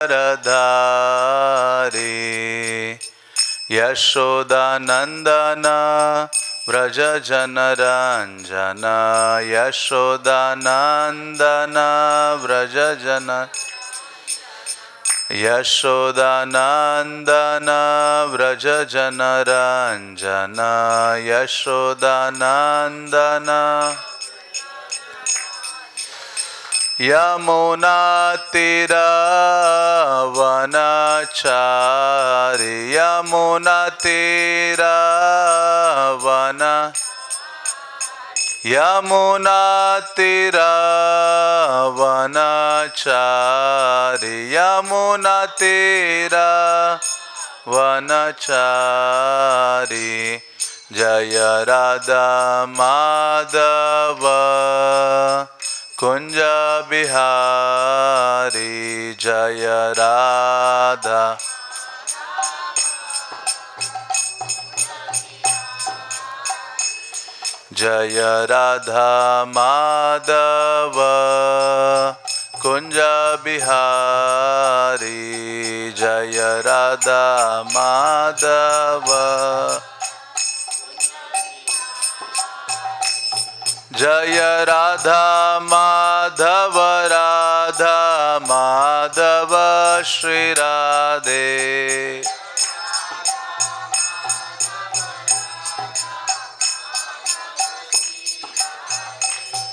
वरधारी यशोदानंदन व्रज जनरंजन यशोदानंदन व्रज जन यशोदानंदन व्रज जनरंजन यशोदानंदन यमुनातिरावनचारि यमुनातिरावनचारि जय राधा माधव कुंज बिहारी जय राधा जय राधा माधव कुंज बिहारी जय राधा माधव जय राधा माधव राधा माधव श्री राधे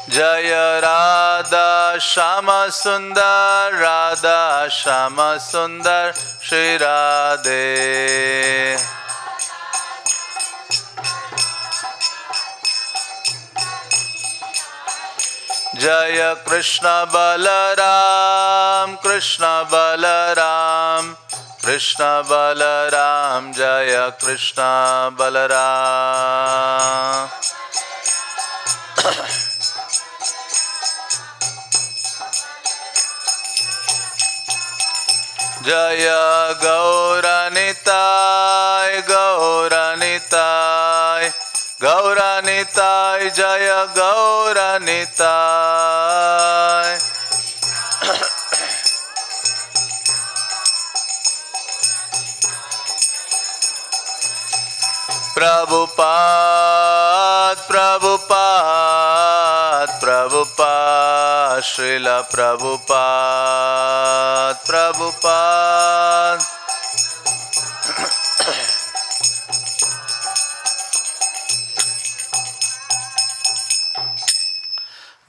जय राधा श्याम सुंदर राधा श्याम सुंदर श्री राधे जय कृष्ण बलराम कृष्ण बलराम कृष्ण बलराम जय कृष्ण बलराम जय गौरनिताय गौरनिताय गौरनिताय जय गौरनिताय प्रभुपाद प्रभुपाद प्रभुपाद श्रील प्रभुपाद प्रभुपाद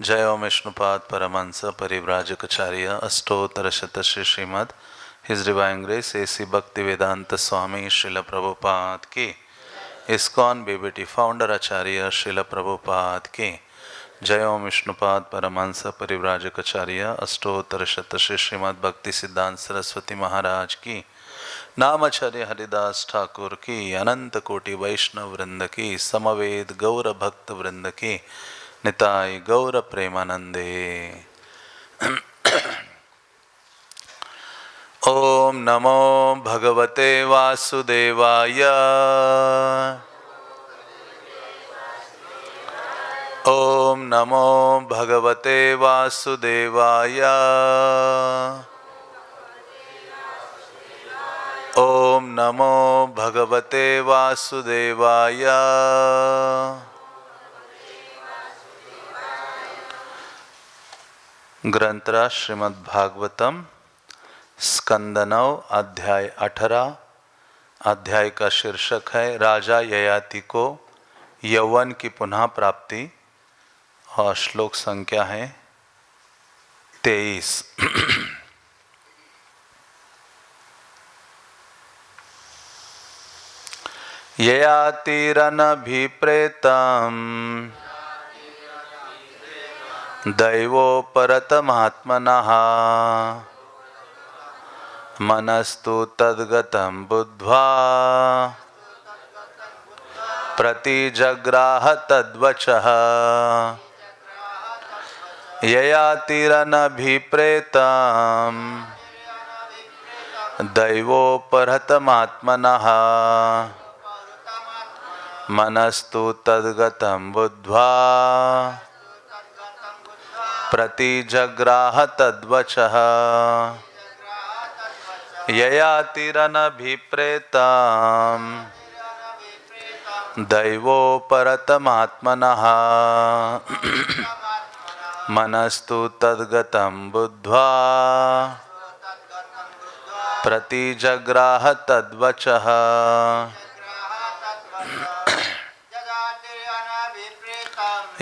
जय ओम विष्णुपाद परमहंस परिव्राजकाचार्य अष्टोत्तर शत श्रीमद his divine grace A C Bhaktivedanta Swami Srila Prabhupada की ISKCON BBT founder acharya Srila Prabhupada की जय ओम विष्णुपाद परमहंस परिव्राजकाचार्य अष्टोत्तर शत श्रीमद भक्ति सिद्धांत सरस्वती महाराज की नामाचार्य हरिदास ठाकुर की अनंत कोटि वैष्णव वृंद की समवेद गौर भक्त वृंद की निताय गौर प्रेमानंदे। ओम नमो भगवते वासुदेवाय ओम नमो भगवते वासुदेवाय ओम नमो भगवते वासुदेवाय ग्रंथराज श्रीमद् भागवतम स्कंद 9 अध्याय 18। अध्याय का शीर्षक है राजा ययाति को यौवन की पुनः प्राप्ति और श्लोक संख्या है 23। ययातिरनभिप्रेतम् दैवोपरतमात्मनः मनस्तु तद्गतं बुद्ध्वा प्रतिजग्राह तद्वचः ययातिरनभिप्रेतं दैवोपरतमात्मनः मनस्तु तद्गतं बुद्ध्वा प्रतिजग्राह तद्वचः ययातिरनभिप्रेतां दैवोपरतमात्मनः मनस्तु तद्गतं बुद्ध्वा प्रतिजग्राह तद्वचः।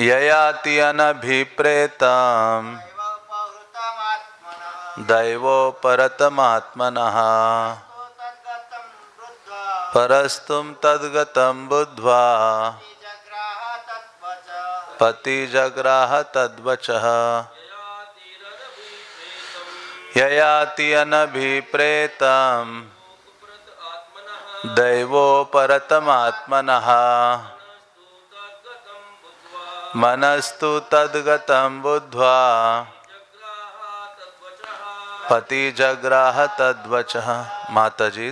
ययाति अनभिप्रेतं दैवोपरतमात्मनः परस्तुं तद्गतं बुद्ध्वा प्रतिजग्राह तद्वचः। ययाति अनभिप्रेतं दैवोपरतमात्मनः मनस्तु तद्गतं बुद्ध्वा प्रतिजग्राह तद्वचः। माताजी,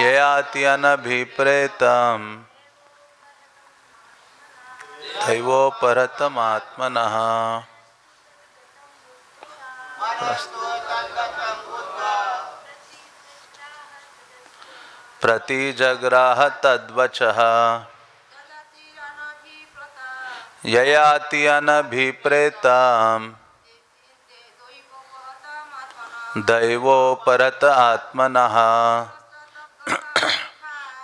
ययाति अनभिप्रेतं दैवोपरतमात्मनः प्रतिजग्राह तद्वचः। ययाति अनभिप्रेतं दैवोपरत आत्मनः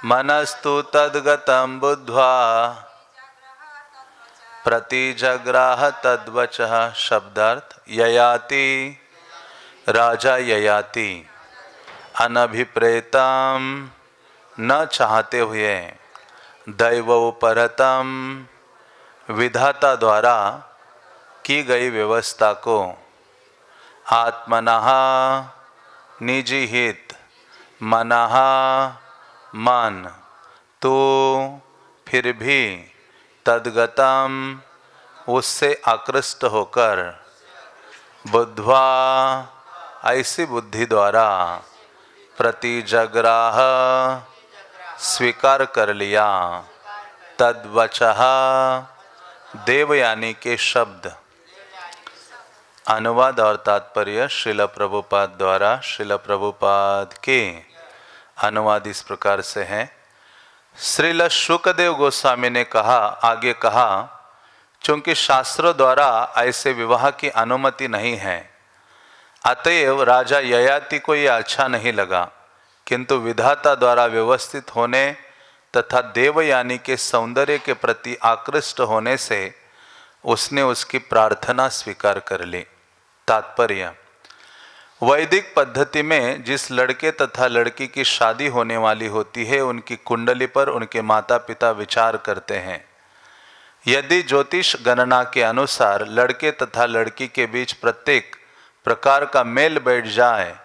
मनस्तु तद्गतं बुद्ध्वा प्रतिजग्राह तद्वचः। शब्दार्थ: ययाति राजा ययाति, अनभिप्रेतं न चाहते हुए, दैवोपरतम विधाता द्वारा की गई व्यवस्था को, आत्मनः निजी हित, मनः मन, तो फिर भी तद्गतम उससे आकृष्ट होकर, बुद्ध्वा ऐसी बुद्धि द्वारा, प्रतिजग्राह स्वीकार कर लिया, तद्वचः देवयानी के शब्द। अनुवाद और तात्पर्य श्रील प्रभुपाद द्वारा। श्रील प्रभुपाद के अनुवाद इस प्रकार से हैं। श्रील शुकदेव गोस्वामी ने आगे कहा, चूंकि शास्त्रों द्वारा ऐसे विवाह की अनुमति नहीं है, अतएव राजा ययाति को यह अच्छा नहीं लगा, किंतु विधाता द्वारा व्यवस्थित होने तथा देवयानी के सौंदर्य के प्रति आकृष्ट होने से उसने उसकी प्रार्थना स्वीकार कर ली। तात्पर्य: वैदिक पद्धति में जिस लड़के तथा लड़की की शादी होने वाली होती है, उनकी कुंडली पर उनके माता पिता विचार करते हैं। यदि ज्योतिष गणना के अनुसार लड़के तथा लड़की के बीच प्रत्येक प्रकार का मेल बैठ जाए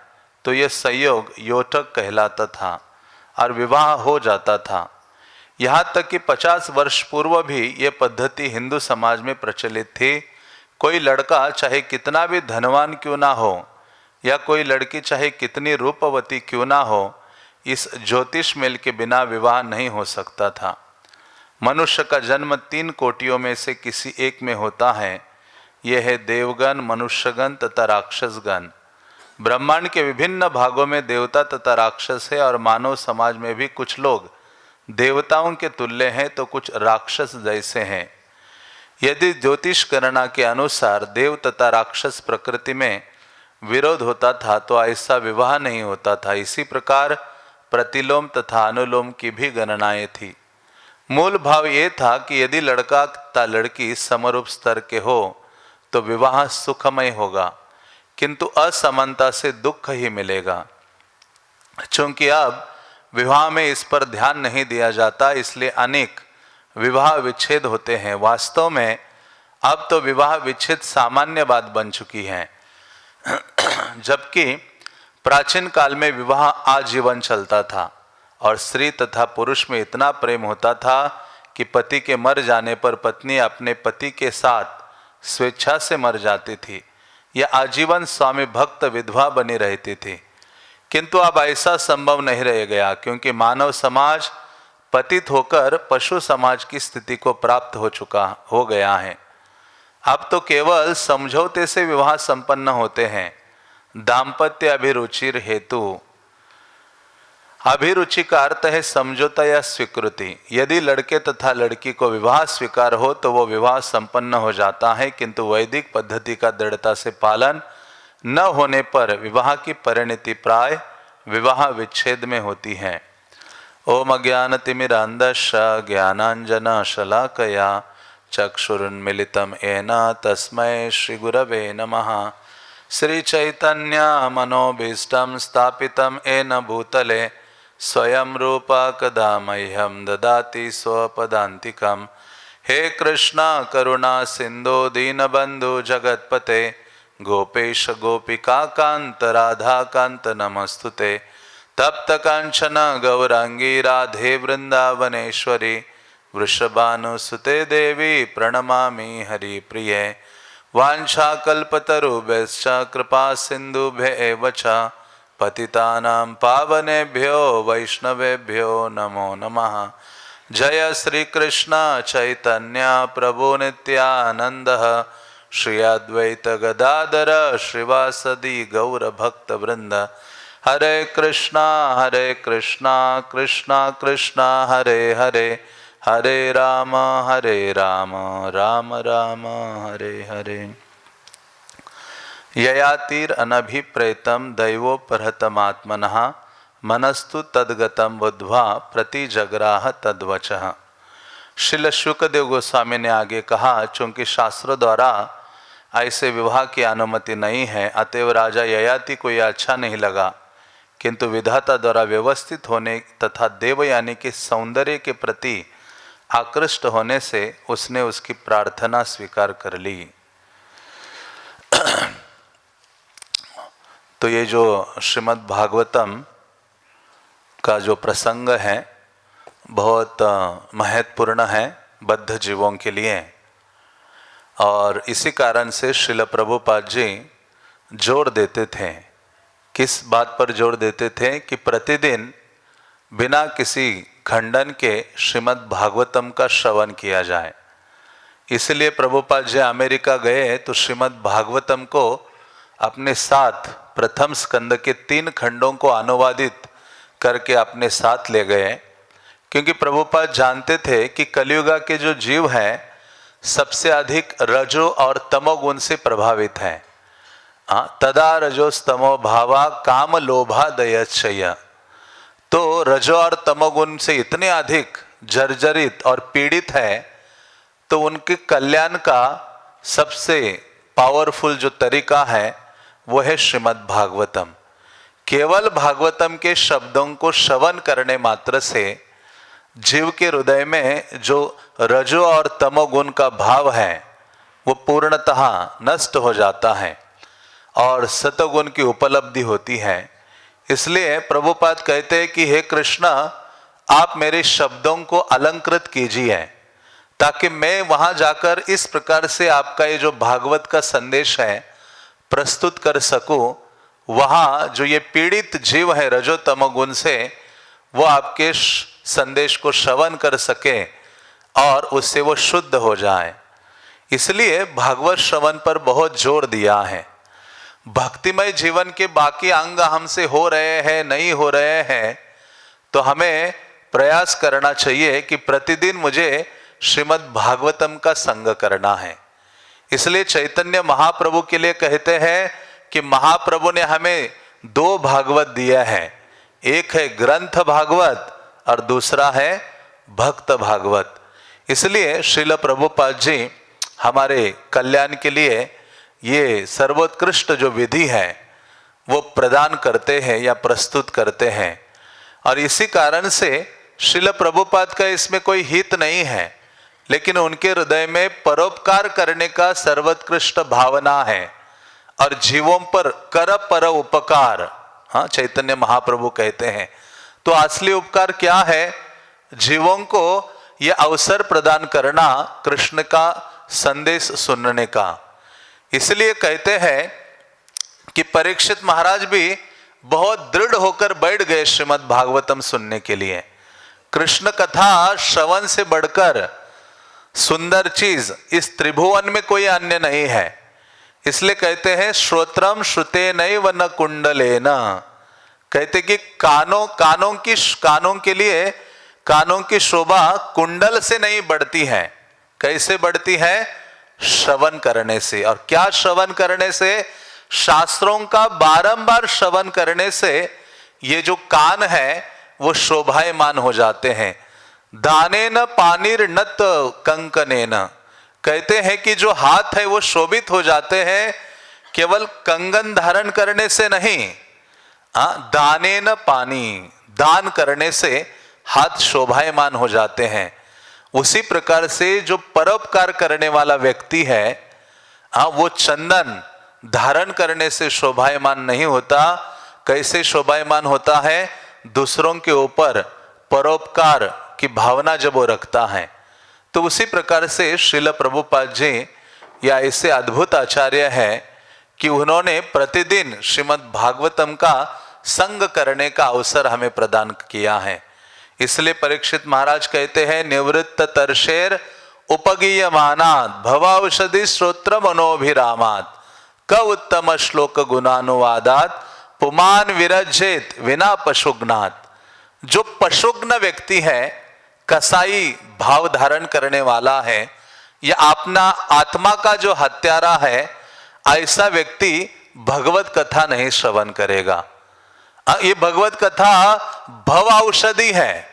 तो यह संयोग योटक कहलाता था और विवाह हो जाता था। यहाँ तक कि 50 वर्ष पूर्व भी ये पद्धति हिंदू समाज में प्रचलित थी। कोई लड़का चाहे कितना भी धनवान क्यों ना हो या कोई लड़की चाहे कितनी रूपवती क्यों ना हो, इस ज्योतिष मेल के बिना विवाह नहीं हो सकता था। मनुष्य का जन्म 3 कोटियों में से किसी एक में होता है। यह है देवगण, मनुष्यगण तथा राक्षसगण। ब्रह्मांड के विभिन्न भागों में देवता तथा राक्षस है और मानव समाज में भी कुछ लोग देवताओं के तुल्य हैं तो कुछ राक्षस जैसे हैं। यदि ज्योतिष गणना के अनुसार देव तथा राक्षस प्रकृति में विरोध होता था तो ऐसा विवाह नहीं होता था। इसी प्रकार प्रतिलोम तथा अनुलोम की भी गणनाएं थी। मूल भाव ये था कि यदि लड़का तथा लड़की समरूप स्तर के हो तो विवाह सुखमय होगा, किंतु असमानता से दुख ही मिलेगा। चूंकि अब विवाह में इस पर ध्यान नहीं दिया जाता, इसलिए अनेक विवाह विच्छेद होते हैं। वास्तव में अब तो विवाह विच्छेद सामान्य बात बन चुकी है, जबकि प्राचीन काल में विवाह आजीवन चलता था और स्त्री तथा पुरुष में इतना प्रेम होता था कि पति के मर जाने पर पत्नी अपने पति के साथ स्वेच्छा से मर जाती थी या आजीवन स्वामी भक्त विधवा बनी रहती थी। किंतु अब ऐसा संभव नहीं रह गया, क्योंकि मानव समाज पतित होकर पशु समाज की स्थिति को प्राप्त हो गया है। अब तो केवल समझौते से विवाह संपन्न होते हैं। दाम्पत्य अभिरुचिर हेतु, अभिरुचि का अर्थ है समझौता या स्वीकृति। यदि लड़के तथा लड़की को विवाह स्वीकार हो तो वो विवाह संपन्न हो जाता है, किंतु वैदिक पद्धति का दृढ़ता से पालन न होने पर विवाह की परिणति प्राय विवाह विच्छेद में होती है। ओम अज्ञानतिमिरान्धस्य ज्ञानाञ्जनशलाकया चक्षुरुन्मीलितं येन तस्मै श्रीगुरवे नमः। श्रीचैतन्य मनोभीष्टं स्थापितं येन भूतले स्वयं रूपा कदा मह्यं ददाति स्वपदान्तिकं। हे कृष्ण करुणा सिंधु दीनबंधु जगत्पते गोपेश गोपिका कांत राधा कांत नमस्तुते। तप्त कांचन गौरांगी राधे वृंदावनेश्वरी वृषभानुसुते देवी प्रणमामि हरिप्रिये। वाञ्छाकल्पतरुभ्यश्च कृपा सिन्धुभ्येव च पतितानां पावनेभ्यो वैष्णवेभ्यो नमो नमः। जय श्री कृष्ण चैतन्य प्रभु नित्यानंद श्री अद्वैत गदाधर श्रीवासदि गौर भक्त वृंद। हरे कृष्णा कृष्णा कृष्णा हरे हरे, हरे राम राम राम हरे हरे। ययातिर अनभिप्रेतम दैवोपहतमात्मनः मनस्तु तद्गतम बुद्ध्वा प्रतिजग्राह तद्वचः। श्रील शुकदेव गोस्वामी ने आगे कहा, चूंकि शास्त्रों द्वारा ऐसे विवाह की अनुमति नहीं है, अतएव राजा ययाति को यह अच्छा नहीं लगा, किंतु विधाता द्वारा व्यवस्थित होने तथा देवयानी के सौंदर्य के प्रति आकृष्ट होने से उसने उसकी प्रार्थना स्वीकार कर ली। तो ये जो श्रीमद् भागवतम का जो प्रसंग है बहुत महत्वपूर्ण है बद्ध जीवों के लिए, और इसी कारण से श्रील प्रभुपाद जी जोर देते थे। किस बात पर जोर देते थे कि प्रतिदिन बिना किसी खंडन के श्रीमद् भागवतम का श्रवण किया जाए। इसलिए प्रभुपाद जी अमेरिका गए तो श्रीमद् भागवतम को अपने साथ प्रथम स्कंद के 3 खंडों को अनुवादित करके अपने साथ ले गए, क्योंकि प्रभुपाद जानते थे कि कलियुगा के जो जीव हैं सबसे अधिक रजो और तमोगुण से प्रभावित हैं। तदा रजोस्तमो भावा काम लोभा दयच्छय। तो रजो और तमोगुण से इतने अधिक जर्जरित और पीड़ित है, तो उनके कल्याण का सबसे पावरफुल जो तरीका है वो है श्रीमद् भागवतम। केवल भागवतम के शब्दों को श्रवण करने मात्र से जीव के हृदय में जो रजो और तमोगुण का भाव है वो पूर्णतः नष्ट हो जाता है और सतोगुण की उपलब्धि होती है। इसलिए प्रभुपाद कहते हैं कि हे कृष्ण, आप मेरे शब्दों को अलंकृत कीजिए ताकि मैं वहां जाकर इस प्रकार से आपका ये जो भागवत का संदेश है प्रस्तुत कर सकूं। वहां जो ये पीड़ित जीव है रजो तमोगुण से, वो आपके संदेश को श्रवण कर सके और उससे वो शुद्ध हो जाए। इसलिए भागवत श्रवण पर बहुत जोर दिया है। भक्तिमय जीवन के बाकी अंग हमसे हो रहे हैं नहीं हो रहे हैं, तो हमें प्रयास करना चाहिए कि प्रतिदिन मुझे श्रीमद् भागवतम का संग करना है। इसलिए चैतन्य महाप्रभु के लिए कहते हैं कि महाप्रभु ने हमें 2 भागवत दिया है, एक है ग्रंथ भागवत और दूसरा है भक्त भागवत। इसलिए श्रील प्रभुपाद जी हमारे कल्याण के लिए ये सर्वोत्कृष्ट जो विधि है वो प्रदान करते हैं या प्रस्तुत करते हैं। और इसी कारण से श्रील प्रभुपाद का इसमें कोई हित नहीं है, लेकिन उनके हृदय में परोपकार करने का सर्वोत्कृष्ट भावना है और जीवों पर कर पर उपकार, हाँ चैतन्य महाप्रभु कहते हैं। तो असली उपकार क्या है? जीवों को यह अवसर प्रदान करना कृष्ण का संदेश सुनने का। इसलिए कहते हैं कि परीक्षित महाराज भी बहुत दृढ़ होकर बैठ गए श्रीमद् भागवतम सुनने के लिए। कृष्ण कथा श्रवण से बढ़कर सुंदर चीज इस त्रिभुवन में कोई अन्य नहीं है। इसलिए कहते हैं श्रोत्रम श्रुते नैव न कुंडलेन। कहते कि कानों के लिए कानों की शोभा कुंडल से नहीं बढ़ती है। कैसे बढ़ती है? श्रवण करने से। और क्या श्रवण करने से? शास्त्रों का बारंबार श्रवण करने से ये जो कान है वो शोभायमान हो जाते हैं। दानेन पानिर्नत कंकनेन। कहते हैं कि जो हाथ है वो शोभित हो जाते हैं केवल कंगन धारण करने से नहीं, दानेन पानी, दान करने से हाथ शोभायमान हो जाते हैं। उसी प्रकार से जो परोपकार करने वाला व्यक्ति है, वो चंदन धारण करने से शोभायमान नहीं होता। कैसे शोभायमान होता है? दूसरों के ऊपर परोपकार की भावना जब वो रखता है। तो उसी प्रकार से श्रील प्रभुपाद जी या ऐसे अद्भुत आचार्य है कि उन्होंने प्रतिदिन श्रीमद् भागवतम का संग करने का अवसर हमें प्रदान किया है। इसलिए परीक्षित महाराज कहते हैं, निवृत्त तरशेर उपगीयमानात् भवौषधि श्रोत्र मनोभिरामात् क उत्तम श्लोक गुणानुवादात् पुमान विरजेत विना पशुघ्नात्। जो पशुघ्न व्यक्ति है, कसाई भाव धारण करने वाला है, या अपना आत्मा का जो हत्यारा है, ऐसा व्यक्ति भगवत कथा नहीं श्रवण करेगा। ये भगवत कथा भव औषधि है,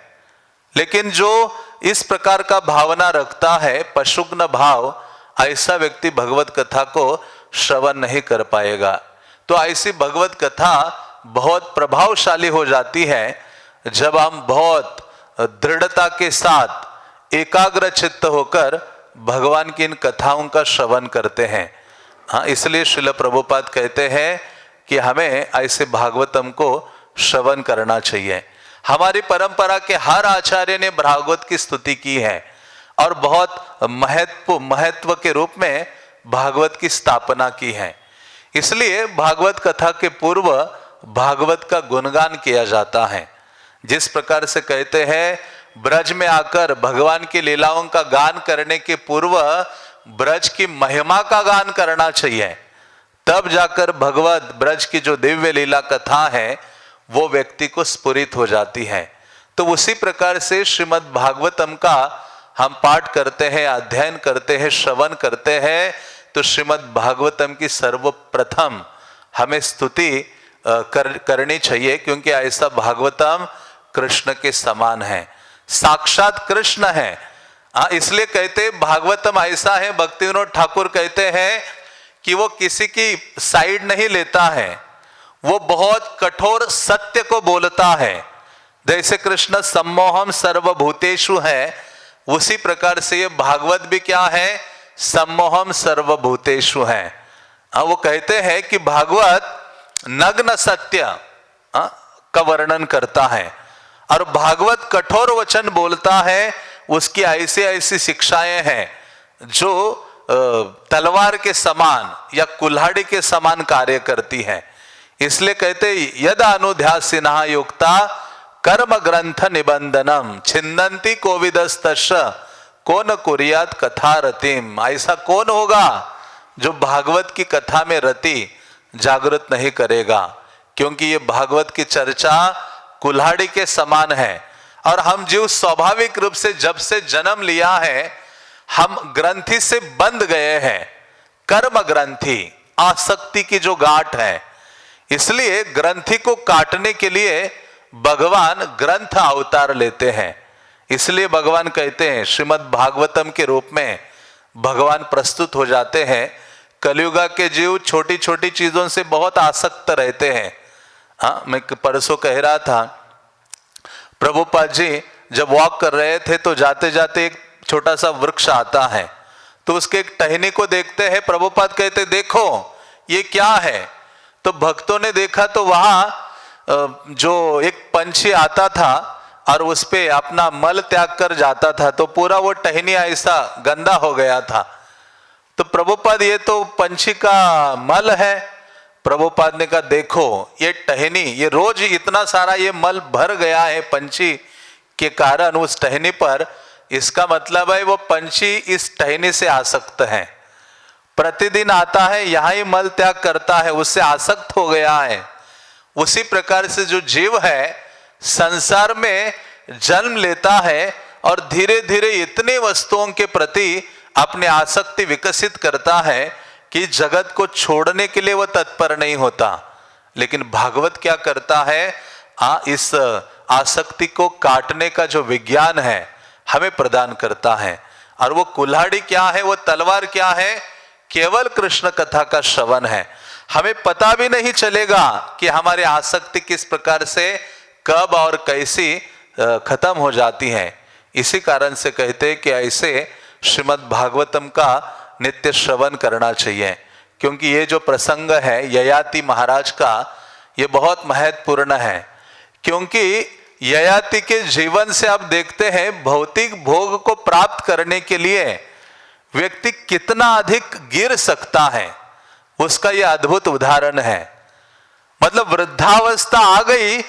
लेकिन जो इस प्रकार का भावना रखता है, पशुघ्न भाव, ऐसा व्यक्ति भगवत कथा को श्रवण नहीं कर पाएगा। तो ऐसी भगवत कथा बहुत प्रभावशाली हो जाती है जब हम बहुत दृढ़ता के साथ एकाग्र चित्त होकर भगवान की इन कथाओं का श्रवण करते हैं। इसलिए श्रील प्रभुपाद कहते हैं कि हमें ऐसे भागवतम को श्रवण करना चाहिए। हमारी परंपरा के हर आचार्य ने भागवत की स्तुति की है और बहुत महत्व के रूप में भागवत की स्थापना की है। इसलिए भागवत कथा के पूर्व भागवत का गुणगान किया जाता है। जिस प्रकार से कहते हैं, ब्रज में आकर भगवान की लीलाओं का गान करने के पूर्व ब्रज की महिमा का गान करना चाहिए, तब जाकर भगवत ब्रज की जो दिव्य लीला कथा है वो व्यक्ति को स्फुरित हो जाती है। तो उसी प्रकार से श्रीमद् भागवतम का हम पाठ करते हैं, अध्ययन करते हैं, श्रवण करते हैं, तो श्रीमद् भागवतम की सर्वप्रथम हमें स्तुति करनी चाहिए, क्योंकि ऐसा भागवतम कृष्ण के समान है, साक्षात कृष्ण है। इसलिए कहते भागवतम ऐसा है, भक्ति विनोद ठाकुर कहते हैं कि वो किसी की साइड नहीं लेता है, वो बहुत कठोर सत्य को बोलता है। जैसे कृष्ण सम्मोहम सर्वभूतेषु है, उसी प्रकार से ये भागवत भी क्या है? सम्मोहम सर्वभूतेषु है। वो कहते हैं कि भागवत नग्न सत्य का वर्णन करता है और भागवत कठोर वचन बोलता है। उसकी ऐसी ऐसी शिक्षाएं हैं जो तलवार के समान या कुल्हाड़ी के समान कार्य करती हैं। इसलिए कहते यदा अनुध्यासिनः युक्ता कर्म ग्रंथ निबंधनम छिन्दन्ति कोविदस्तश कौन कुर्यात कथा रतिम। ऐसा कौन होगा जो भागवत की कथा में रति जागृत नहीं करेगा, क्योंकि ये भागवत की चर्चा कुल्हाड़ी के समान है। और हम जीव स्वाभाविक रूप से जब से जन्म लिया है, हम ग्रंथि से बंध गए हैं, कर्म ग्रंथि, आसक्ति की जो गांठ है। इसलिए ग्रंथि को काटने के लिए भगवान ग्रंथ अवतार लेते हैं। इसलिए भगवान कहते हैं, श्रीमद् भागवतम के रूप में भगवान प्रस्तुत हो जाते हैं। कलियुगा के जीव छोटी छोटी चीजों से बहुत आसक्त रहते हैं। मैं परसों कह रहा था, प्रभुपाद जी जब वॉक कर रहे थे तो जाते जाते एक छोटा सा वृक्ष आता है, तो उसके एक टहनी को देखते हैं। प्रभुपाद कहते देखो ये क्या है। तो भक्तों ने देखा तो वहां जो एक पंछी आता था और उस पे अपना मल त्याग कर जाता था, तो पूरा वो टहनी ऐसा गंदा हो गया था। तो प्रभुपाद ये तो पंछी का मल है। प्रभुपाद ने कहा देखो ये टहनी, ये रोज इतना सारा ये मल भर गया है पंछी के कारण उस टहनी पर, इसका मतलब है वो पंछी इस टहनी से आसक्त है, प्रतिदिन आता है, यहां ही मल त्याग करता है, उससे आसक्त हो गया है। उसी प्रकार से जो जीव है संसार में जन्म लेता है और धीरे धीरे इतनी वस्तुओं के प्रति अपनी आसक्ति विकसित करता है कि जगत को छोड़ने के लिए वह तत्पर नहीं होता। लेकिन भागवत क्या करता है, इस आसक्ति को काटने का जो विज्ञान है हमें प्रदान करता है। और वो कुल्हाड़ी क्या है, वो तलवार क्या है, केवल कृष्ण कथा का श्रवण है। हमें पता भी नहीं चलेगा कि हमारी आसक्ति किस प्रकार से कब और कैसी खत्म हो जाती है। इसी कारण से कहते हैं कि ऐसे श्रीमद् भागवतम का नित्य श्रवण करना चाहिए, क्योंकि ये जो प्रसंग है ययाति महाराज का, ये बहुत महत्वपूर्ण है। क्योंकि ययाति के जीवन से आप देखते हैं भौतिक भोग को प्राप्त करने के लिए व्यक्ति कितना अधिक गिर सकता है, उसका यह अद्भुत उदाहरण है। मतलब वृद्धावस्था आ गई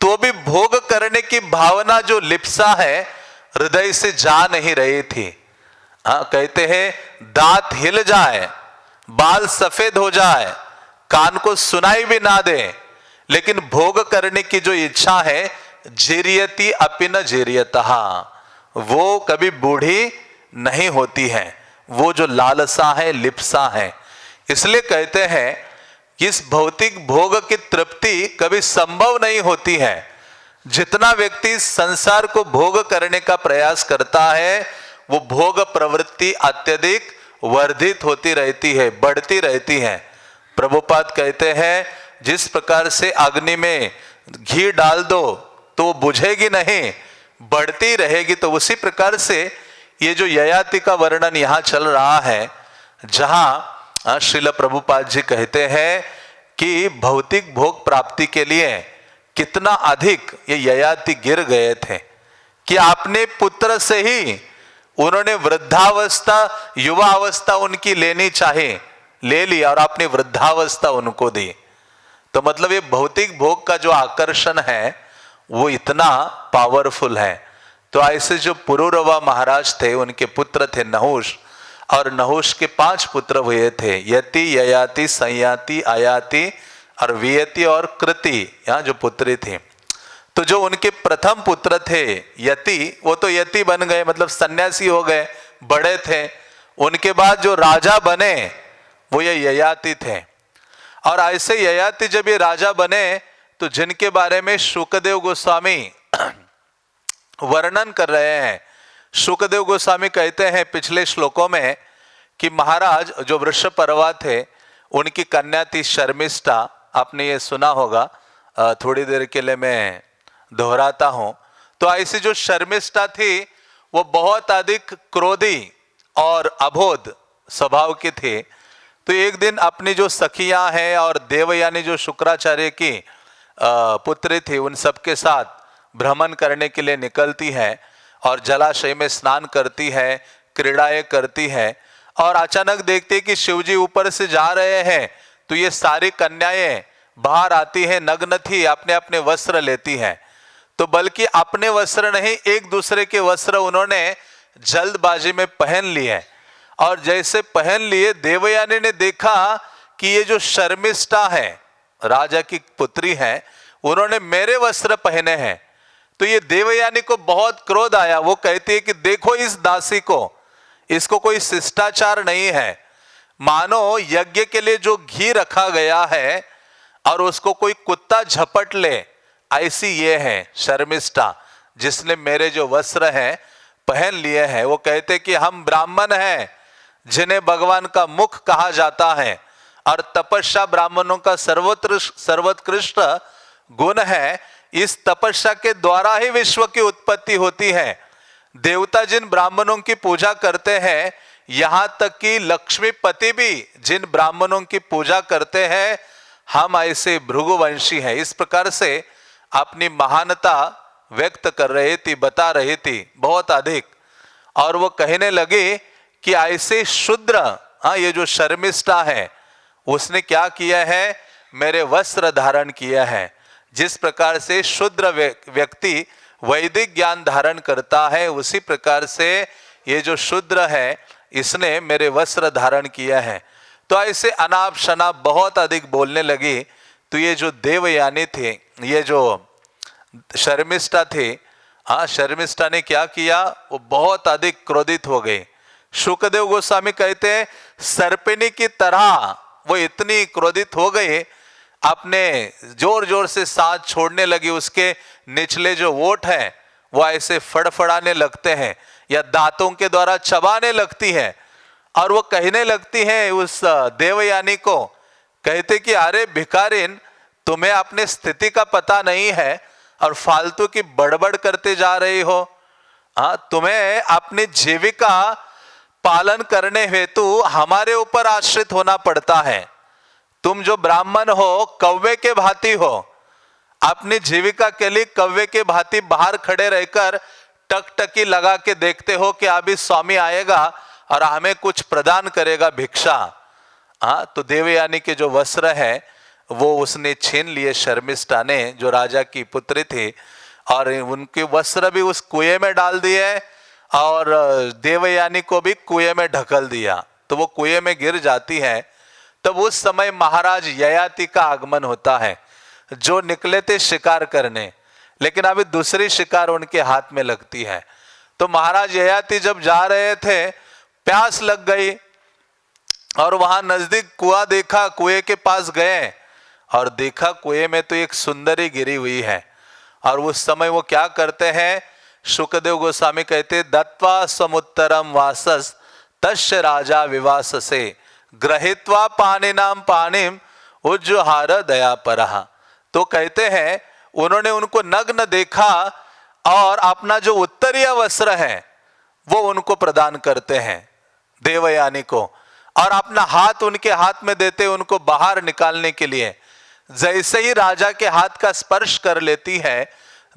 तो भी भोग करने की भावना जो लिप्सा है हृदय से जा नहीं रही थी। कहते हैं दांत हिल जाए, बाल सफेद हो जाए, कान को सुनाई भी ना दे, लेकिन भोग करने की जो इच्छा है जीरियति अपि न जीरियतः, वो कभी बूढ़ी नहीं होती है। वो जो लालसा है, लिप्सा है, इसलिए कहते हैं कि इस भौतिक भोग की तृप्ति कभी संभव नहीं होती है। जितना व्यक्ति संसार को भोग करने का प्रयास करता है वो भोग प्रवृत्ति अत्यधिक वर्धित होती रहती है, बढ़ती रहती है। प्रभुपाद कहते हैं जिस प्रकार से अग्नि में घी डाल दो तो वो बुझेगी नहीं, बढ़ती रहेगी। तो उसी प्रकार से ये जो ययाति का वर्णन यहाँ चल रहा है, जहाँ श्रील प्रभुपाद जी कहते हैं कि भौतिक भोग प्राप्ति के लिए कितना अधिक ये ययाति गिर गए थे कि अपने पुत्र से ही उन्होंने वृद्धावस्था, युवा अवस्था उनकी लेनी चाहिए, ले ली और अपनी वृद्धावस्था उनको दी। तो मतलब ये भौतिक भोग का जो आकर्षण है वो इतना पावरफुल है। तो ऐसे जो पुरुरवा महाराज थे उनके पुत्र थे नहुष, और नहुष के 5 पुत्र हुए थे, यति, ययाति, संयाति, आयाति और वियति और कृति, यहाँ जो पुत्री थी। तो जो उनके प्रथम पुत्र थे यति, वो तो यति बन गए, मतलब सन्यासी हो गए, बड़े थे। उनके बाद जो राजा बने वो ये ययाति थे। और ऐसे ययाति जब ये राजा बने तो जिनके बारे में शुकदेव गोस्वामी वर्णन कर रहे हैं, शुकदेव गोस्वामी कहते हैं पिछले श्लोकों में कि महाराज जो वृषपर्वा थे उनकी कन्या थी शर्मिष्ठा। आपने ये सुना होगा, थोड़ी देर के लिए मैं दोहराता हूं। तो ऐसी जो शर्मिष्ठा थी वो बहुत अधिक क्रोधी और अबोध स्वभाव की थी। तो एक दिन अपनी जो सखियां हैं और देवयानी जो शुक्राचार्य की पुत्री थी उन सबके साथ भ्रमण करने के लिए निकलती है और जलाशय में स्नान करती है, क्रीड़ाएं करती है। और अचानक देखते हैं कि शिवजी ऊपर से जा रहे हैं तो ये सारी कन्याएं बाहर आती हैं, नग्न थी, अपने अपने वस्त्र लेती हैं। तो बल्कि अपने वस्त्र नहीं, एक दूसरे के वस्त्र उन्होंने जल्दबाजी में पहन लिए। और जैसे पहन लिए देवयानी ने देखा कि ये जो शर्मिष्ठा है, राजा की पुत्री है, उन्होंने मेरे वस्त्र पहने हैं। तो ये देवयानी को बहुत क्रोध आया। वो कहती है कि देखो इस दासी को, इसको कोई शिष्टाचार नहीं है, मानो यज्ञ के लिए जो घी रखा गया है और उसको कोई कुत्ता झपट ले, ऐसी ये है शर्मिष्ठा, जिसने मेरे जो वस्त्र हैं पहन लिए हैं। वो कहते कि हम ब्राह्मण हैं जिन्हें भगवान का मुख कहा जाता है और तपस्या ब्राह्मणों का सर्वोत्कृष्ट गुण है। इस तपस्या के द्वारा ही विश्व की उत्पत्ति होती है। देवता जिन ब्राह्मणों की पूजा करते हैं, यहां तक कि लक्ष्मीपति भी जिन ब्राह्मणों की पूजा करते हैं, हम ऐसे भृगुवंशी हैं। इस प्रकार से अपनी महानता व्यक्त कर रही थी, बता रही थी बहुत अधिक। और वो कहने लगे कि ऐसे शूद्र, ये जो शर्मिष्ठा है उसने क्या किया है, मेरे वस्त्र धारण किया है। जिस प्रकार से शूद्र व्यक्ति वैदिक ज्ञान धारण करता है, उसी प्रकार से ये जो शूद्र है इसने मेरे वस्त्र धारण किया है। तो ऐसे अनाप शनाप बहुत अधिक बोलने लगी। तो ये जो देवयानी थे, ये जो शर्मिष्ठा थे, हाँ, शर्मिष्ठा ने क्या किया, वो बहुत अधिक क्रोधित हो गए। शुकदेव गोस्वामी कहते हैं सर्पिणी की तरह वो इतनी क्रोधित हो गए, अपने जोर जोर से सांस छोड़ने लगी, उसके निचले जो ओठ हैं वो ऐसे फड़फड़ाने लगते हैं या दांतों के द्वारा चबाने लगती है। और वो कहने लगती है उस देवयानी को, कहते कि अरे भिखारिन, तुम्हें अपने स्थिति का पता नहीं है और फालतू की बड़बड़ करते जा रही हो। हाँ, तुम्हें अपनी जीविका पालन करने हेतु हमारे ऊपर आश्रित होना पड़ता है। तुम जो ब्राह्मण हो कौवे के भांति हो, अपनी जीविका के लिए कौवे के भांति बाहर खड़े रहकर टकटकी लगा के देखते हो कि अभी स्वामी आएगा और हमें कुछ प्रदान करेगा, भिक्षा। हाँ, तो देवयानी के जो वस्त्र है वो उसने छीन लिए शर्मिष्ठा ने, जो राजा की पुत्री थी, और उनके वस्त्र भी उस कुएं में डाल दिए और देवयानी को भी कुएं में ढकल दिया। तो वो कुएं में गिर जाती है। तब उस समय महाराज ययाति का आगमन होता है, जो निकले थे शिकार करने, लेकिन अभी दूसरी शिकार उनके हाथ में लगती है। तो महाराज ययाति जब जा रहे थे, प्यास लग गई और वहां नजदीक कुआं देखा, कुएं के पास गए और देखा कुएं में तो एक सुंदरी गिरी हुई है। और उस समय वो क्या करते हैं, शुकदेव गोस्वामी कहते दत्वा समुत्तरम वासस तस्य राजा विवास से ग्रहित्वा पानिनाम पानिम उज्जुहार दया परहा। तो कहते हैं उन्होंने उनको नग्न देखा और अपना जो उत्तरीय वस्त्र है वो उनको प्रदान करते हैं देवयानी को, और अपना हाथ उनके हाथ में देते उनको बाहर निकालने के लिए। जैसे ही राजा के हाथ का स्पर्श कर लेती है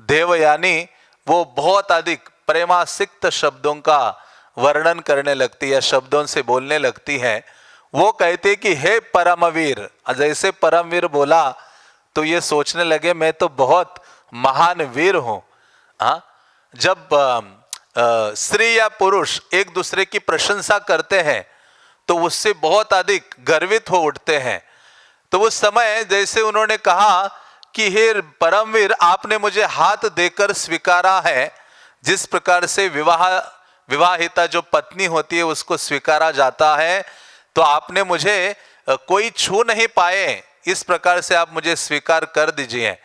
देवयानी, वो बहुत अधिक प्रेमासिक्त शब्दों का वर्णन करने लगती है, शब्दों से बोलने लगती है। वो कहते कि हे परमवीर, जैसे परमवीर बोला तो ये सोचने लगे मैं तो बहुत महान वीर हूं। हाँ, जब स्त्री या पुरुष एक दूसरे की प्रशंसा करते हैं तो उससे बहुत अधिक गर्वित हो उठते हैं। तो उस समय जैसे उन्होंने कहा कि हे परमवीर, आपने मुझे हाथ देकर स्वीकारा है, जिस प्रकार से विवाहिता जो पत्नी होती है उसको स्वीकारा जाता है, तो आपने मुझे कोई छू नहीं पाए, इस प्रकार से आप मुझे स्वीकार कर दीजिए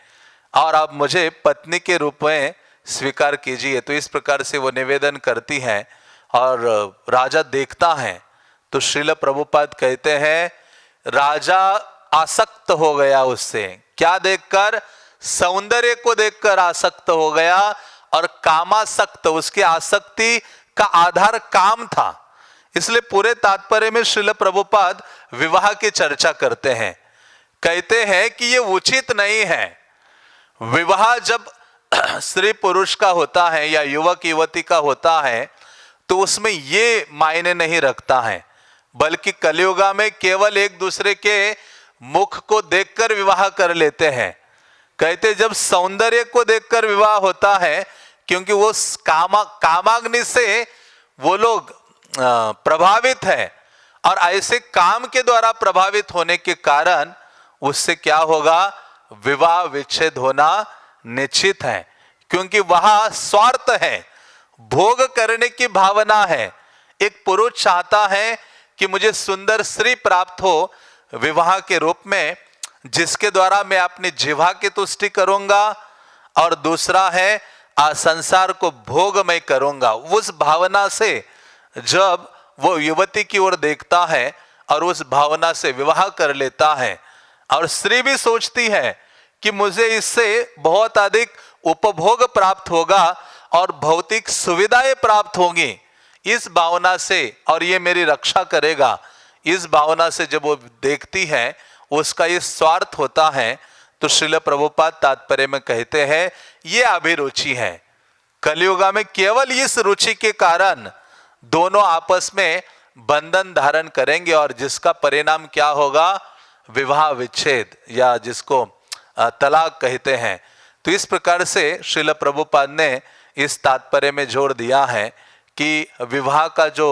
और आप मुझे पत्नी के रूप में स्वीकार कीजिए। तो इस प्रकार से वो निवेदन करती हैं और राजा देखता है। तो श्रील प्रभुपाद कहते हैं राजा आसक्त हो गया उससे, क्या देखकर, सौंदर्य को देखकर आसक्त हो गया। और कामासक्त, उसकी आसक्ति का आधार काम था। इसलिए पूरे तात्पर्य में श्रील प्रभुपाद विवाह की चर्चा करते हैं, कहते हैं कि ये उचित नहीं है। विवाह जब स्त्री पुरुष का होता है या युवक युवती का होता है तो उसमें ये मायने नहीं रखता है, बल्कि कलियुगा में केवल एक दूसरे के मुख को देखकर विवाह कर लेते हैं। कहते जब सौंदर्य को देखकर विवाह होता है, क्योंकि वो कामाग्नि से वो लोग प्रभावित है, और ऐसे काम के द्वारा प्रभावित होने के कारण उससे क्या होगा, विवाह विच्छेद होना निश्चित है। क्योंकि वहां स्वार्थ है, भोग करने की भावना है। एक पुरुष चाहता है कि मुझे सुंदर स्त्री प्राप्त हो विवाह के रूप में, जिसके द्वारा मैं अपनी जिह्वा की तुष्टि करूंगा, और दूसरा है संसार को भोग मैं करूंगा। उस भावना से जब वो युवती की ओर देखता है और उस भावना से विवाह कर लेता है, और स्त्री भी सोचती है कि मुझे इससे बहुत अधिक उपभोग प्राप्त होगा और भौतिक सुविधाएं प्राप्त होंगी, इस भावना से, और ये मेरी रक्षा करेगा, इस भावना से जब वो देखती है, उसका ये स्वार्थ होता है। तो श्रील प्रभुपाद तात्पर्य में कहते हैं ये अभिरुचि है। कलियुगा में केवल इस रुचि के कारण दोनों आपस में बंधन धारण करेंगे, और जिसका परिणाम क्या होगा, विवाह विच्छेद, या जिसको तलाक कहते हैं। तो इस प्रकार से श्रील प्रभुपाद ने इस तात्पर्य में जोर दिया है कि विवाह का जो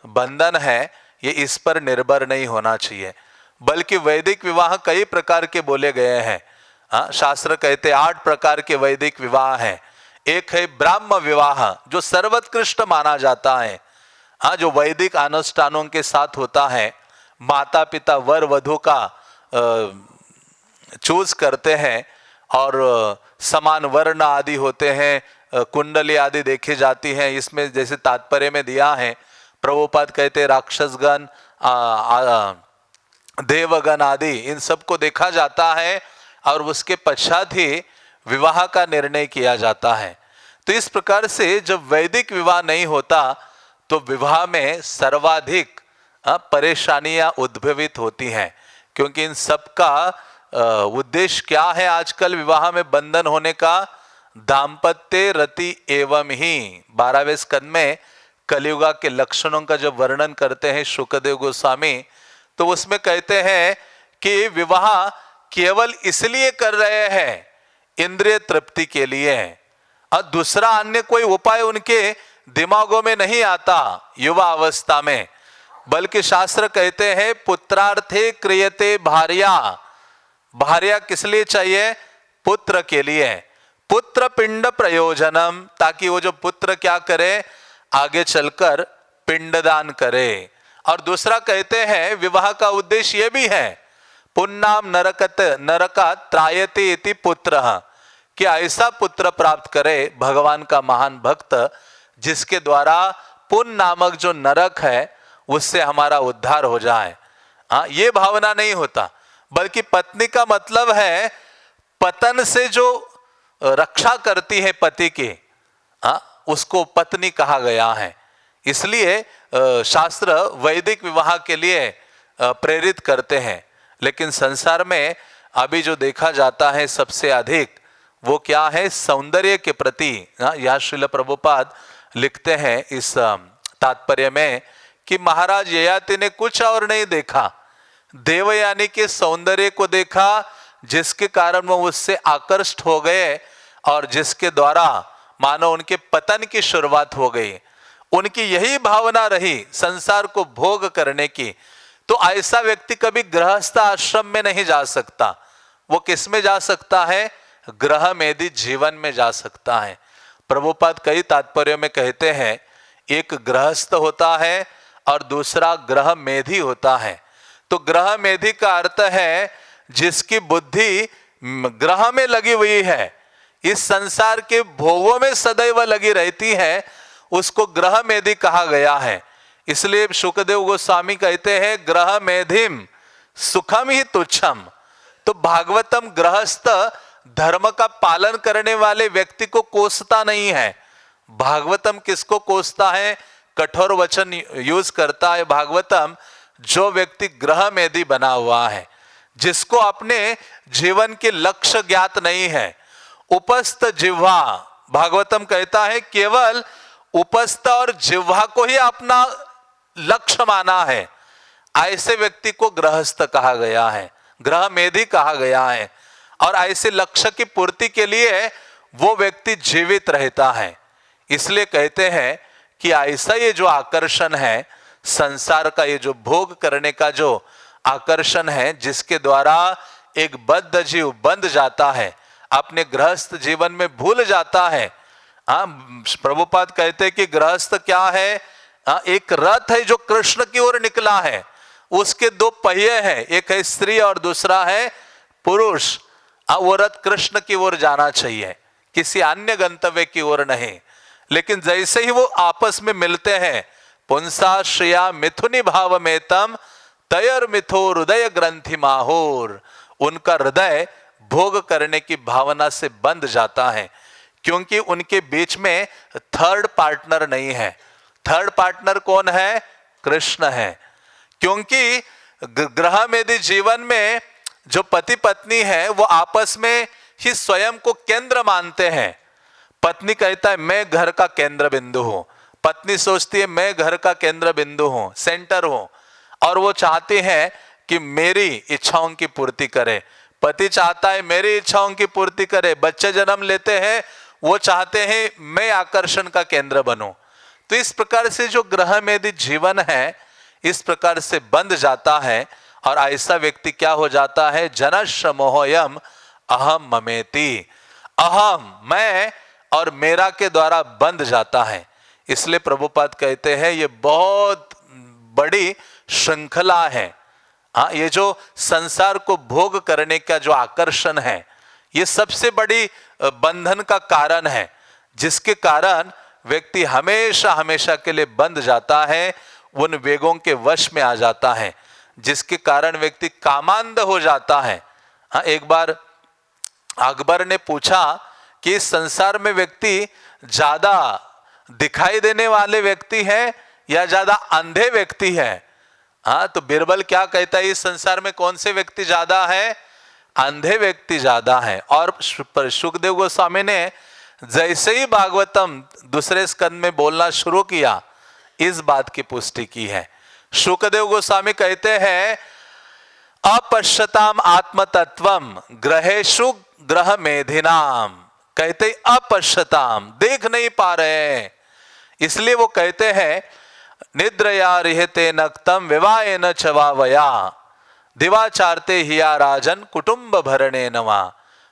बंधन है ये इस पर निर्भर नहीं होना चाहिए, बल्कि वैदिक विवाह कई प्रकार के बोले गए हैं। शास्त्र कहते 8 प्रकार के वैदिक विवाह हैं। एक है ब्राह्म विवाह जो सर्वोत्कृष्ट माना जाता है, जो वैदिक अनुष्ठानों के साथ होता है। माता पिता वर वधू का चूज करते हैं और समान वर्ण आदि होते हैं, कुंडली आदि देखी जाती हैं। इसमें जैसे तात्पर्य में दिया है, प्रभुपाद कहते राक्षसगण देवगण आदि इन सबको देखा जाता है और उसके पश्चात ही विवाह का निर्णय किया जाता है। तो इस प्रकार से जब वैदिक विवाह नहीं होता तो विवाह में सर्वाधिक परेशानियां उद्भवित होती हैं, क्योंकि इन सब का उद्देश्य क्या है आजकल विवाह में बंधन होने का? दाम्पत्य रति एवं ही। 12वें स्कंद में कलियुगा के लक्षणों का जब वर्णन करते हैं शुकदेव गोस्वामी, तो उसमें कहते हैं कि विवाह केवल इसलिए कर रहे हैं इंद्रिय तृप्ति के लिए, और दूसरा अन्य कोई उपाय उनके दिमागों में नहीं आता युवा अवस्था में, बल्कि शास्त्र कहते हैं पुत्रार्थे क्रियते भार्या। भार्या किस लिए चाहिए? पुत्र के लिए। पुत्र पिंड प्रयोजनम, ताकि वो जो पुत्र क्या करे, आगे चलकर पिंडदान करे। और दूसरा कहते हैं विवाह का उद्देश्य ये भी है, पुन्नाम नरका त्रायते इति पुत्र, कि ऐसा पुत्र प्राप्त करे भगवान का महान भक्त जिसके द्वारा पुण्य नामक जो नरक है उससे हमारा उद्धार हो जाए। ये भावना नहीं होता, बल्कि पत्नी का मतलब है पतन से जो रक्षा करती है पति की, उसको पत्नी कहा गया है। इसलिए शास्त्र वैदिक विवाह के लिए प्रेरित करते हैं। लेकिन संसार में अभी जो देखा जाता है सबसे अधिक वो क्या है? सौंदर्य के प्रति। यह श्रील प्रभुपाद लिखते हैं इस तात्पर्य में कि महाराज ययाति ने कुछ और नहीं देखा, देवयानी के सौंदर्य को देखा, जिसके कारण वो उससे आकर्षित हो गए और जिसके द्वारा मानो उनके पतन की शुरुआत हो गई। उनकी यही भावना रही संसार को भोग करने की। तो ऐसा व्यक्ति कभी गृहस्थ आश्रम में नहीं जा सकता। वो किस में जा सकता है? ग्रह मेधी जीवन में जा सकता है। प्रभुपाद कई तात्पर्यों में कहते हैं एक गृहस्थ होता है और दूसरा ग्रह मेधी होता है। तो ग्रह मेधी का अर्थ है जिसकी बुद्धि ग्रह में लगी हुई है, इस संसार के भोगों में सदैव लगी रहती है, उसको ग्रह मेधी कहा गया है। इसलिए शुकदेव गोस्वामी कहते हैं ग्रह मेधिम सुखम ही तुच्छम। तो भागवतम गृहस्थ धर्म का पालन करने वाले व्यक्ति को कोसता नहीं है। भागवतम किसको कोसता है? कठोर वचन यूज करता है भागवतम जो व्यक्ति ग्रह मेधी बना हुआ है, जिसको अपने जीवन के लक्ष्य ज्ञात नहीं है। उपस्थ जिह्वा, भागवतम कहता है केवल उपस्थ और जिह्वा को ही अपना लक्ष्य माना है, ऐसे व्यक्ति को गृहस्थ कहा गया है, ग्रह मेधी कहा गया है। और ऐसे लक्ष्य की पूर्ति के लिए वो व्यक्ति जीवित रहता है। इसलिए कहते हैं कि ऐसा ये जो आकर्षण है संसार का, ये जो भोग करने का जो आकर्षण है, जिसके द्वारा एक बद्ध जीव बंध जाता है, अपने गृहस्थ जीवन में भूल जाता है। प्रभुपाद कहते हैं कि गृहस्थ क्या है? एक रथ है जो कृष्ण की ओर निकला है, उसके 2 पहिए हैं, एक है स्त्री और दूसरा है पुरुष। वो रथ कृष्ण की ओर जाना चाहिए, किसी अन्य गंतव्य की ओर नहीं। लेकिन जैसे ही वो आपस में मिलते हैं, पुंसा श्रिया मिथुनी भाव में तम तयर मिथो हृदय ग्रंथि माहौर, उनका हृदय भोग करने की भावना से बंध जाता है, क्योंकि उनके बीच में थर्ड पार्टनर नहीं है। थर्ड पार्टनर कौन है? कृष्ण है। क्योंकि ग्रह मेधी जीवन में जो पति पत्नी है वो आपस में ही स्वयं को केंद्र मानते हैं। पत्नी कहता है मैं घर का केंद्र बिंदु हूं, पत्नी सोचती है मैं घर का केंद्र बिंदु हूं, सेंटर हूं, और वो चाहती है कि मेरी इच्छाओं की पूर्ति करे। पति चाहता है मेरी इच्छाओं की पूर्ति करे, बच्चे जन्म लेते हैं वो चाहते हैं मैं आकर्षण का केंद्र बनूं। तो इस प्रकार से जो ग्रह मेदी जीवन है इस प्रकार से बंध जाता है और ऐसा व्यक्ति क्या हो जाता है, जनश्र मोहयम अहम ममेति, अहम मैं और मेरा के द्वारा बंध जाता है। इसलिए प्रभुपाद कहते हैं ये बहुत बड़ी श्रृंखला है। हाँ, ये जो संसार को भोग करने का जो आकर्षण है ये सबसे बड़ी बंधन का कारण है, जिसके कारण व्यक्ति हमेशा हमेशा के लिए बंध जाता है, उन वेगों के वश में आ जाता है, जिसके कारण व्यक्ति कामांध हो जाता है। हाँ, एक बार अकबर ने पूछा कि इस संसार में व्यक्ति ज्यादा दिखाई देने वाले व्यक्ति है या ज्यादा अंधे व्यक्ति है। हाँ, तो बिरबल क्या कहता है, इस संसार में कौन से व्यक्ति ज्यादा है, अंधे व्यक्ति ज्यादा है। और शुकदेव गोस्वामी ने जैसे ही भागवतम दूसरे स्कंद में बोलना शुरू किया इस बात की पुष्टि की है। शुकदेव गोस्वामी कहते हैं अपश्यताम आत्मतत्वम ग्रहेशु ग्रह मेधिनाम, कहते अपश्यताम देख नहीं पा रहे हैं, इसलिए वो कहते हैं निद्रया रिहते नक्तम विवाहेन चवावया दिवाचारते हिया राजन कुटुंब भरणे नवा।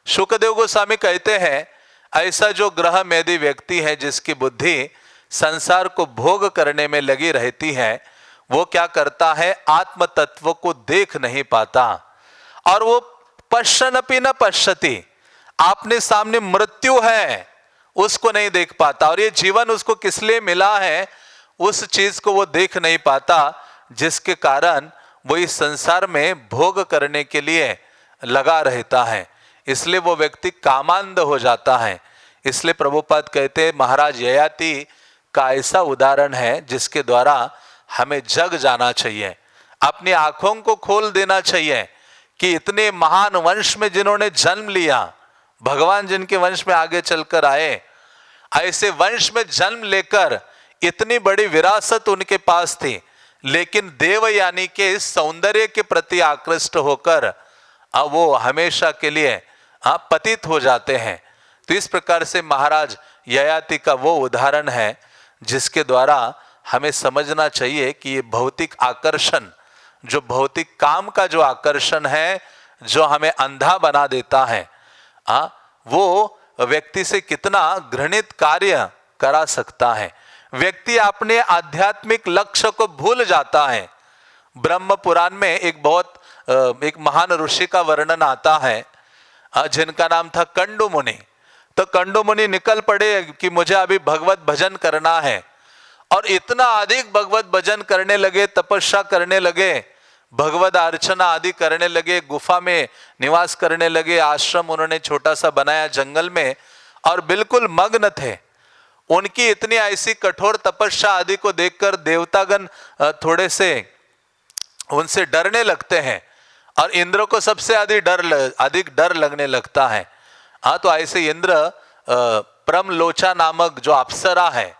शुकदेव गोस्वामी कहते हैं ऐसा जो ग्रह मेदी व्यक्ति है जिसकी बुद्धि संसार को भोग करने में लगी रहती है वो क्या करता है, आत्म तत्व को देख नहीं पाता और वो पश्यन्नपि न पश्यति, आपने सामने मृत्यु है उसको नहीं देख पाता और ये जीवन उसको किस लिए मिला है उस चीज को वो देख नहीं पाता, जिसके कारण वो इस संसार में भोग करने के लिए लगा रहता है। इसलिए वो व्यक्ति कामांध हो जाता है। इसलिए प्रभुपाद कहते हैं महाराज ययाति का ऐसा उदाहरण है जिसके द्वारा हमें जग जाना चाहिए, अपनी आंखों को खोल देना चाहिए कि इतने महान वंश में जिन्होंने जन्म लिया, भगवान जिनके वंश में आगे चलकर आए, ऐसे वंश में जन्म लेकर इतनी बड़ी विरासत उनके पास थी, लेकिन देवयानी के सौंदर्य के प्रति आकृष्ट होकर वो हमेशा के लिए पतित हो जाते हैं। तो इस प्रकार से महाराज ययाति का वो उदाहरण है जिसके द्वारा हमें समझना चाहिए कि ये भौतिक आकर्षण, जो भौतिक काम का जो आकर्षण है जो हमें अंधा बना देता है, वो व्यक्ति से कितना घृणित कार्य करा सकता है। व्यक्ति अपने आध्यात्मिक लक्ष्य को भूल जाता है। ब्रह्म पुराण में एक महान ऋषि का वर्णन आता है जिनका नाम था कंडु मुनि। तो कंडु मुनि निकल पड़े कि मुझे अभी भगवत भजन करना है और इतना अधिक भगवत भजन करने लगे, तपस्या करने लगे, भगवत अर्चना आदि करने लगे, गुफा में निवास करने लगे, आश्रम उन्होंने छोटा सा बनाया जंगल में और बिल्कुल मग्न थे। उनकी इतनी ऐसी कठोर तपस्या आदि को देखकर देवतागण थोड़े से उनसे डरने लगते हैं और इंद्र को सबसे अधिक डर लगने लगता है। तो ऐसे इंद्र प्रमलोचा नामक जो अप्सरा है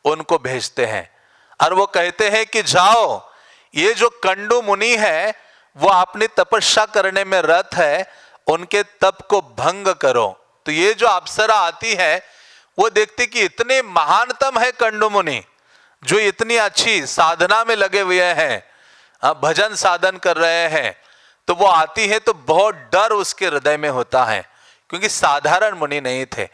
उनको भेजते हैं और वो कहते हैं कि जाओ, ये जो कंडु मुनि है वो अपनी तपस्या करने में रत है, उनके तप को भंग करो। तो ये जो अप्सरा आती है वो देखती कि इतने महानतम है कंडु मुनि जो इतनी अच्छी साधना में लगे हुए हैं, भजन साधन कर रहे हैं, तो वो आती है तो बहुत डर उसके हृदय में होता है क्योंकि साधारण मुनि नहीं थे।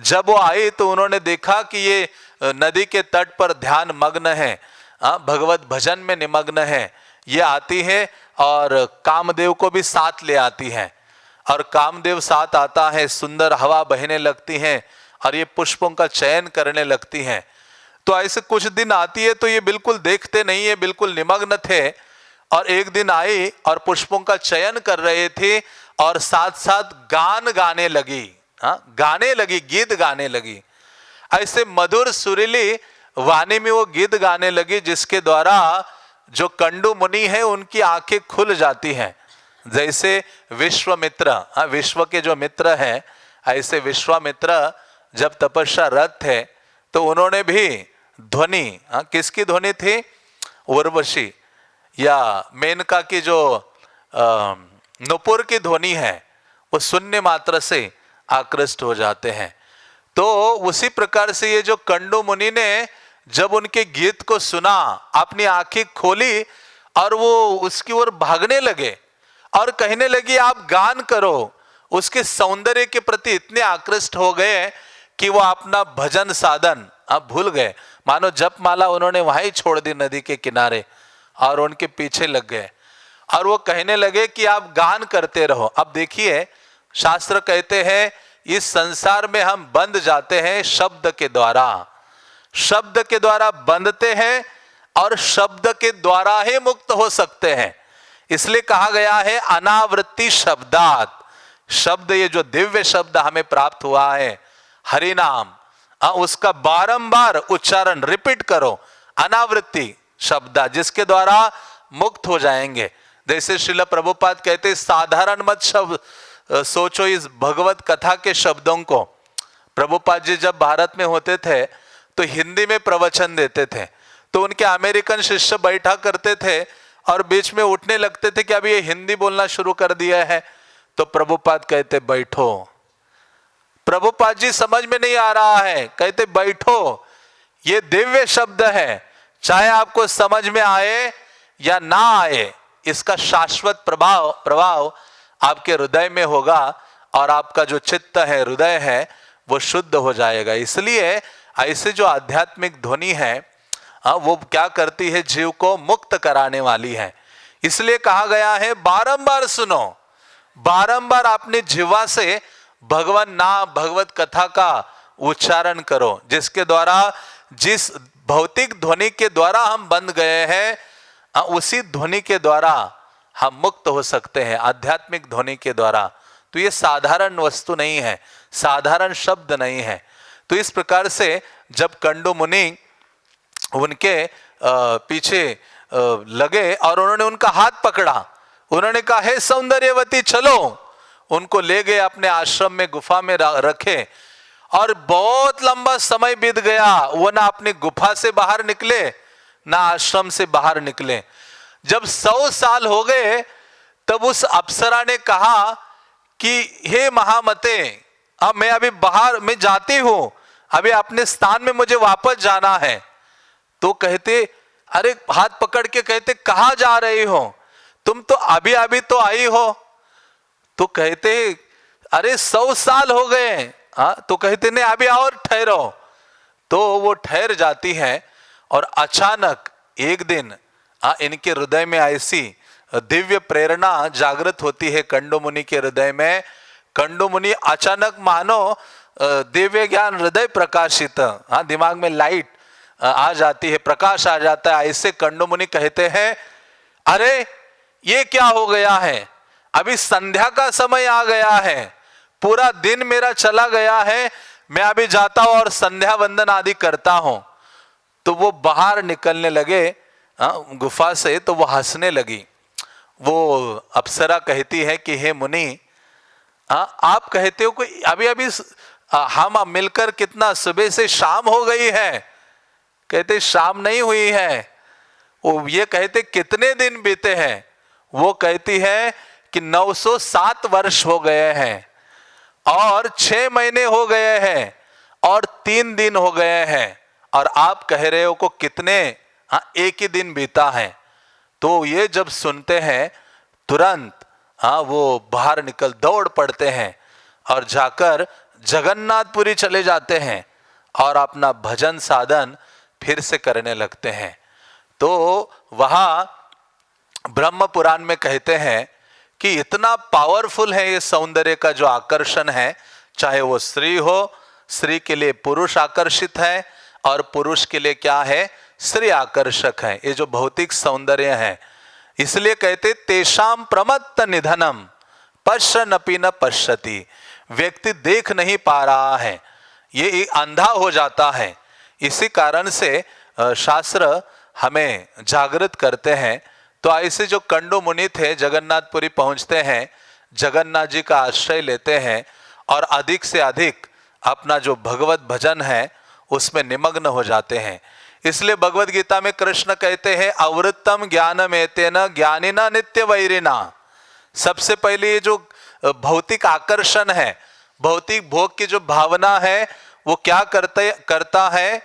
जब वो आई तो उन्होंने देखा कि ये नदी के तट पर ध्यान मग्न है, भगवत भजन में निमग्न है। ये आती है और कामदेव को भी साथ ले आती है और कामदेव साथ आता है, सुंदर हवा बहने लगती है और ये पुष्पों का चयन करने लगती हैं। तो ऐसे कुछ दिन आती है तो ये बिल्कुल देखते नहीं है, बिल्कुल निमग्न थे और एक दिन आई और पुष्पों का चयन कर रहे थे और साथ साथ गान गाने लगी, गीत गाने लगी। ऐसे मधुर सुरीली वाणी में वो गीत गाने लगी जिसके द्वारा जो कंडु मुनि है उनकी आंखें खुल जाती हैं। जैसे विश्वामित्र, विश्व के जो मित्र हैं, ऐसे विश्वामित्र जब तपस्या रत थे तो उन्होंने भी ध्वनि, किसकी ध्वनि थी, उर्वशी या मेनका की जो नुपुर की ध्वनि है वो सुनने मात्र से आकृष्ट हो जाते हैं। तो उसी प्रकार से ये जो कंडू मुनि ने जब उनके गीत को सुना, अपनी आंखें खोली और वो उसकी ओर भागने लगे और कहने लगी आप गान करो। उसके सौंदर्य के प्रति इतने आकृष्ट हो गए कि वो अपना भजन साधन अब भूल गए। मानो जप माला उन्होंने वहीं छोड़ दी नदी के किनारे और उनके पीछे लग गए और वो कहने लगे कि आप गान करते रहो। अब देखिए, शास्त्र कहते हैं इस संसार में हम बंध जाते हैं शब्द के द्वारा, शब्द के द्वारा बंधते हैं और शब्द के द्वारा ही मुक्त हो सकते हैं। इसलिए कहा गया है अनावृत्ति शब्दात। शब्द, ये जो दिव्य शब्द हमें प्राप्त हुआ है हरि नाम, उसका बारंबार उच्चारण रिपीट करो, अनावृत्ति शब्द, जिसके द्वारा मुक्त हो जाएंगे। जैसे श्रील प्रभुपाद कहते साधारण मत शब्द सोचो इस भगवत कथा के शब्दों को। प्रभुपाद जी जब भारत में होते थे तो हिंदी में प्रवचन देते थे, तो उनके अमेरिकन शिष्य बैठा करते थे और बीच में उठने लगते थे कि अभी ये हिंदी बोलना शुरू कर दिया है। तो प्रभुपाद कहते बैठो। प्रभुपाद जी समझ में नहीं आ रहा है, कहते बैठो, ये दिव्य शब्द है, चाहे आपको समझ में आए या ना आए, इसका शाश्वत प्रभाव आपके हृदय में होगा और आपका जो चित्त है, हृदय है, वो शुद्ध हो जाएगा। इसलिए ऐसे जो आध्यात्मिक ध्वनि है वो क्या करती है, जीव को मुक्त कराने वाली है। इसलिए कहा गया है बारंबार सुनो, बारंबार अपनी जीवा से भगवान नाम भगवत कथा का उच्चारण करो, जिसके द्वारा जिस भौतिक ध्वनि के द्वारा हम बंध गए हैं उसी ध्वनि के द्वारा हम मुक्त हो सकते हैं, आध्यात्मिक ध्वनि के द्वारा। तो ये साधारण वस्तु नहीं है, साधारण शब्द नहीं है। तो इस प्रकार से जब कंडू मुनि उनके पीछे लगे और उन्होंने उनका हाथ पकड़ा, उन्होंने कहा हे सौंदर्यवती चलो, उनको ले गए अपने आश्रम में, गुफा में रखे और बहुत लंबा समय बीत गया। वो ना अपनी गुफा से बाहर निकले ना आश्रम से बाहर निकले। जब 100 साल हो गए तब उस अप्सरा ने कहा कि हे महामते, अब मैं अभी बाहर में जाती हूं, अभी अपने स्थान में मुझे वापस जाना है। तो कहते, अरे हाथ पकड़ के कहते कहां जा रही हो, तुम तो अभी अभी तो आई हो। तो कहते अरे 100 साल हो गए। तो कहते नहीं अभी और ठहरो। तो वो ठहर जाती है और अचानक एक दिन इनके हृदय में ऐसी दिव्य प्रेरणा जागृत होती है कंडू मुनि के हृदय में। कंडू मुनि अचानक मानो दिव्य ज्ञान हृदय प्रकाशित, दिमाग में लाइट आ जाती है, प्रकाश आ जाता है। ऐसे कंडू मुनि कहते हैं अरे ये क्या हो गया है, अभी संध्या का समय आ गया है, पूरा दिन मेरा चला गया है, मैं अभी जाता हूं और संध्या वंदन आदि करता हूं। तो वो बाहर निकलने लगे गुफा से, तो वो हंसने लगी। वो अप्सरा कहती है कि हे मुनि, आप कहते हो कि अभी अभी हम मिलकर कितना सुबह से शाम हो गई है। कहते शाम नहीं हुई है। वो ये कहते कितने दिन बीते हैं। वो कहती है कि 907 वर्ष हो गए हैं और 6 महीने हो गए हैं और 3 दिन हो गए हैं, और आप कह रहे हो को कितने एक ही दिन बीता है। तो ये जब सुनते हैं तुरंत वो बाहर निकल दौड़ पड़ते हैं और जाकर जगन्नाथपुरी चले जाते हैं और अपना भजन साधन फिर से करने लगते हैं। तो वहाँ ब्रह्म पुराण में कहते हैं कि इतना पावरफुल है ये सौंदर्य का जो आकर्षण है, चाहे वो स्त्री हो, स्त्री के लिए पुरुष आकर्षित है और पुरुष के लिए क्या है, स्त्री आकर्षक है। ये जो भौतिक सौंदर्य है, इसलिए कहते तेषाम प्रमत्त निधनम पश्यन्नपि न पश्यति। व्यक्ति देख नहीं पा रहा है, ये अंधा हो जाता है। इसी कारण से शास्त्र हमें जागृत करते हैं। तो ऐसे जो कंडू मुनि थे जगन्नाथपुरी पहुंचते हैं, जगन्नाथ जी का आश्रय लेते हैं और अधिक से अधिक अपना जो भगवत भजन है उसमें निमग्न हो जाते हैं। इसलिए भगवत गीता में कृष्ण कहते हैं अवृत्तम ज्ञानमेतेन ज्ञानिना नित्य वैरिना। सबसे पहले ये जो भौतिक आकर्षण है, भौतिक भोग की जो भावना है वो क्या करता है,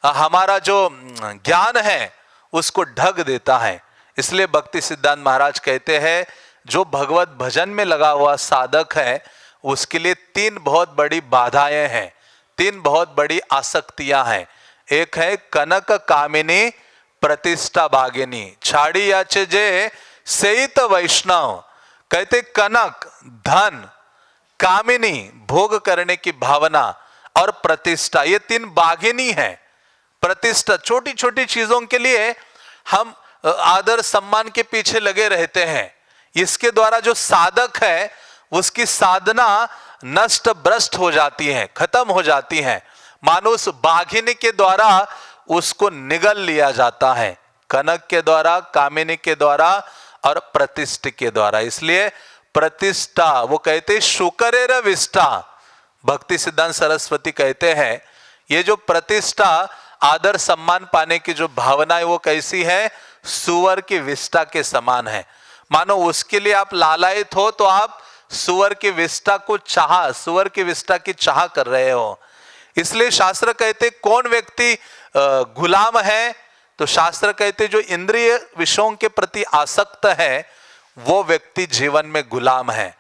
हमारा जो ज्ञान है उसको ढक देता है। इसलिए भक्ति सिद्धांत महाराज कहते हैं जो भगवत भजन में लगा हुआ साधक है उसके लिए 3 बहुत बड़ी बाधाएं हैं, 3 बहुत बड़ी आसक्तियां हैं। एक है कनक कामिनी प्रतिष्ठा भागिनी, छाड़ी याचे जे सेइत वैष्णव। कहते कनक धन, कामिनी भोग करने की भावना और प्रतिष्ठा, ये 3 भागिनी है। प्रतिष्ठा, छोटी छोटी चीजों के लिए हम आदर सम्मान के पीछे लगे रहते हैं। इसके द्वारा जो साधक है उसकी साधना नष्ट भ्रष्ट हो जाती है, खत्म हो जाती है। मानो उस बाघिनी के द्वारा उसको निगल लिया जाता है, कनक के द्वारा, कामिनी के द्वारा और प्रतिष्ठा के द्वारा। इसलिए प्रतिष्ठा, वो कहते शुकरेर विष्ठा, भक्ति सिद्धांत सरस्वती कहते हैं ये जो प्रतिष्ठा आदर सम्मान पाने की जो भावना है वो कैसी है, सुअर की विष्ठा के समान है। मानो उसके लिए आप लालायित हो तो आप सुअर की विष्ठा को चाह, सुअर की विष्ठा की चाह कर रहे हो। इसलिए शास्त्र कहते कौन व्यक्ति गुलाम है, तो शास्त्र कहते जो इंद्रिय विषयों के प्रति आसक्त है वो व्यक्ति जीवन में गुलाम है।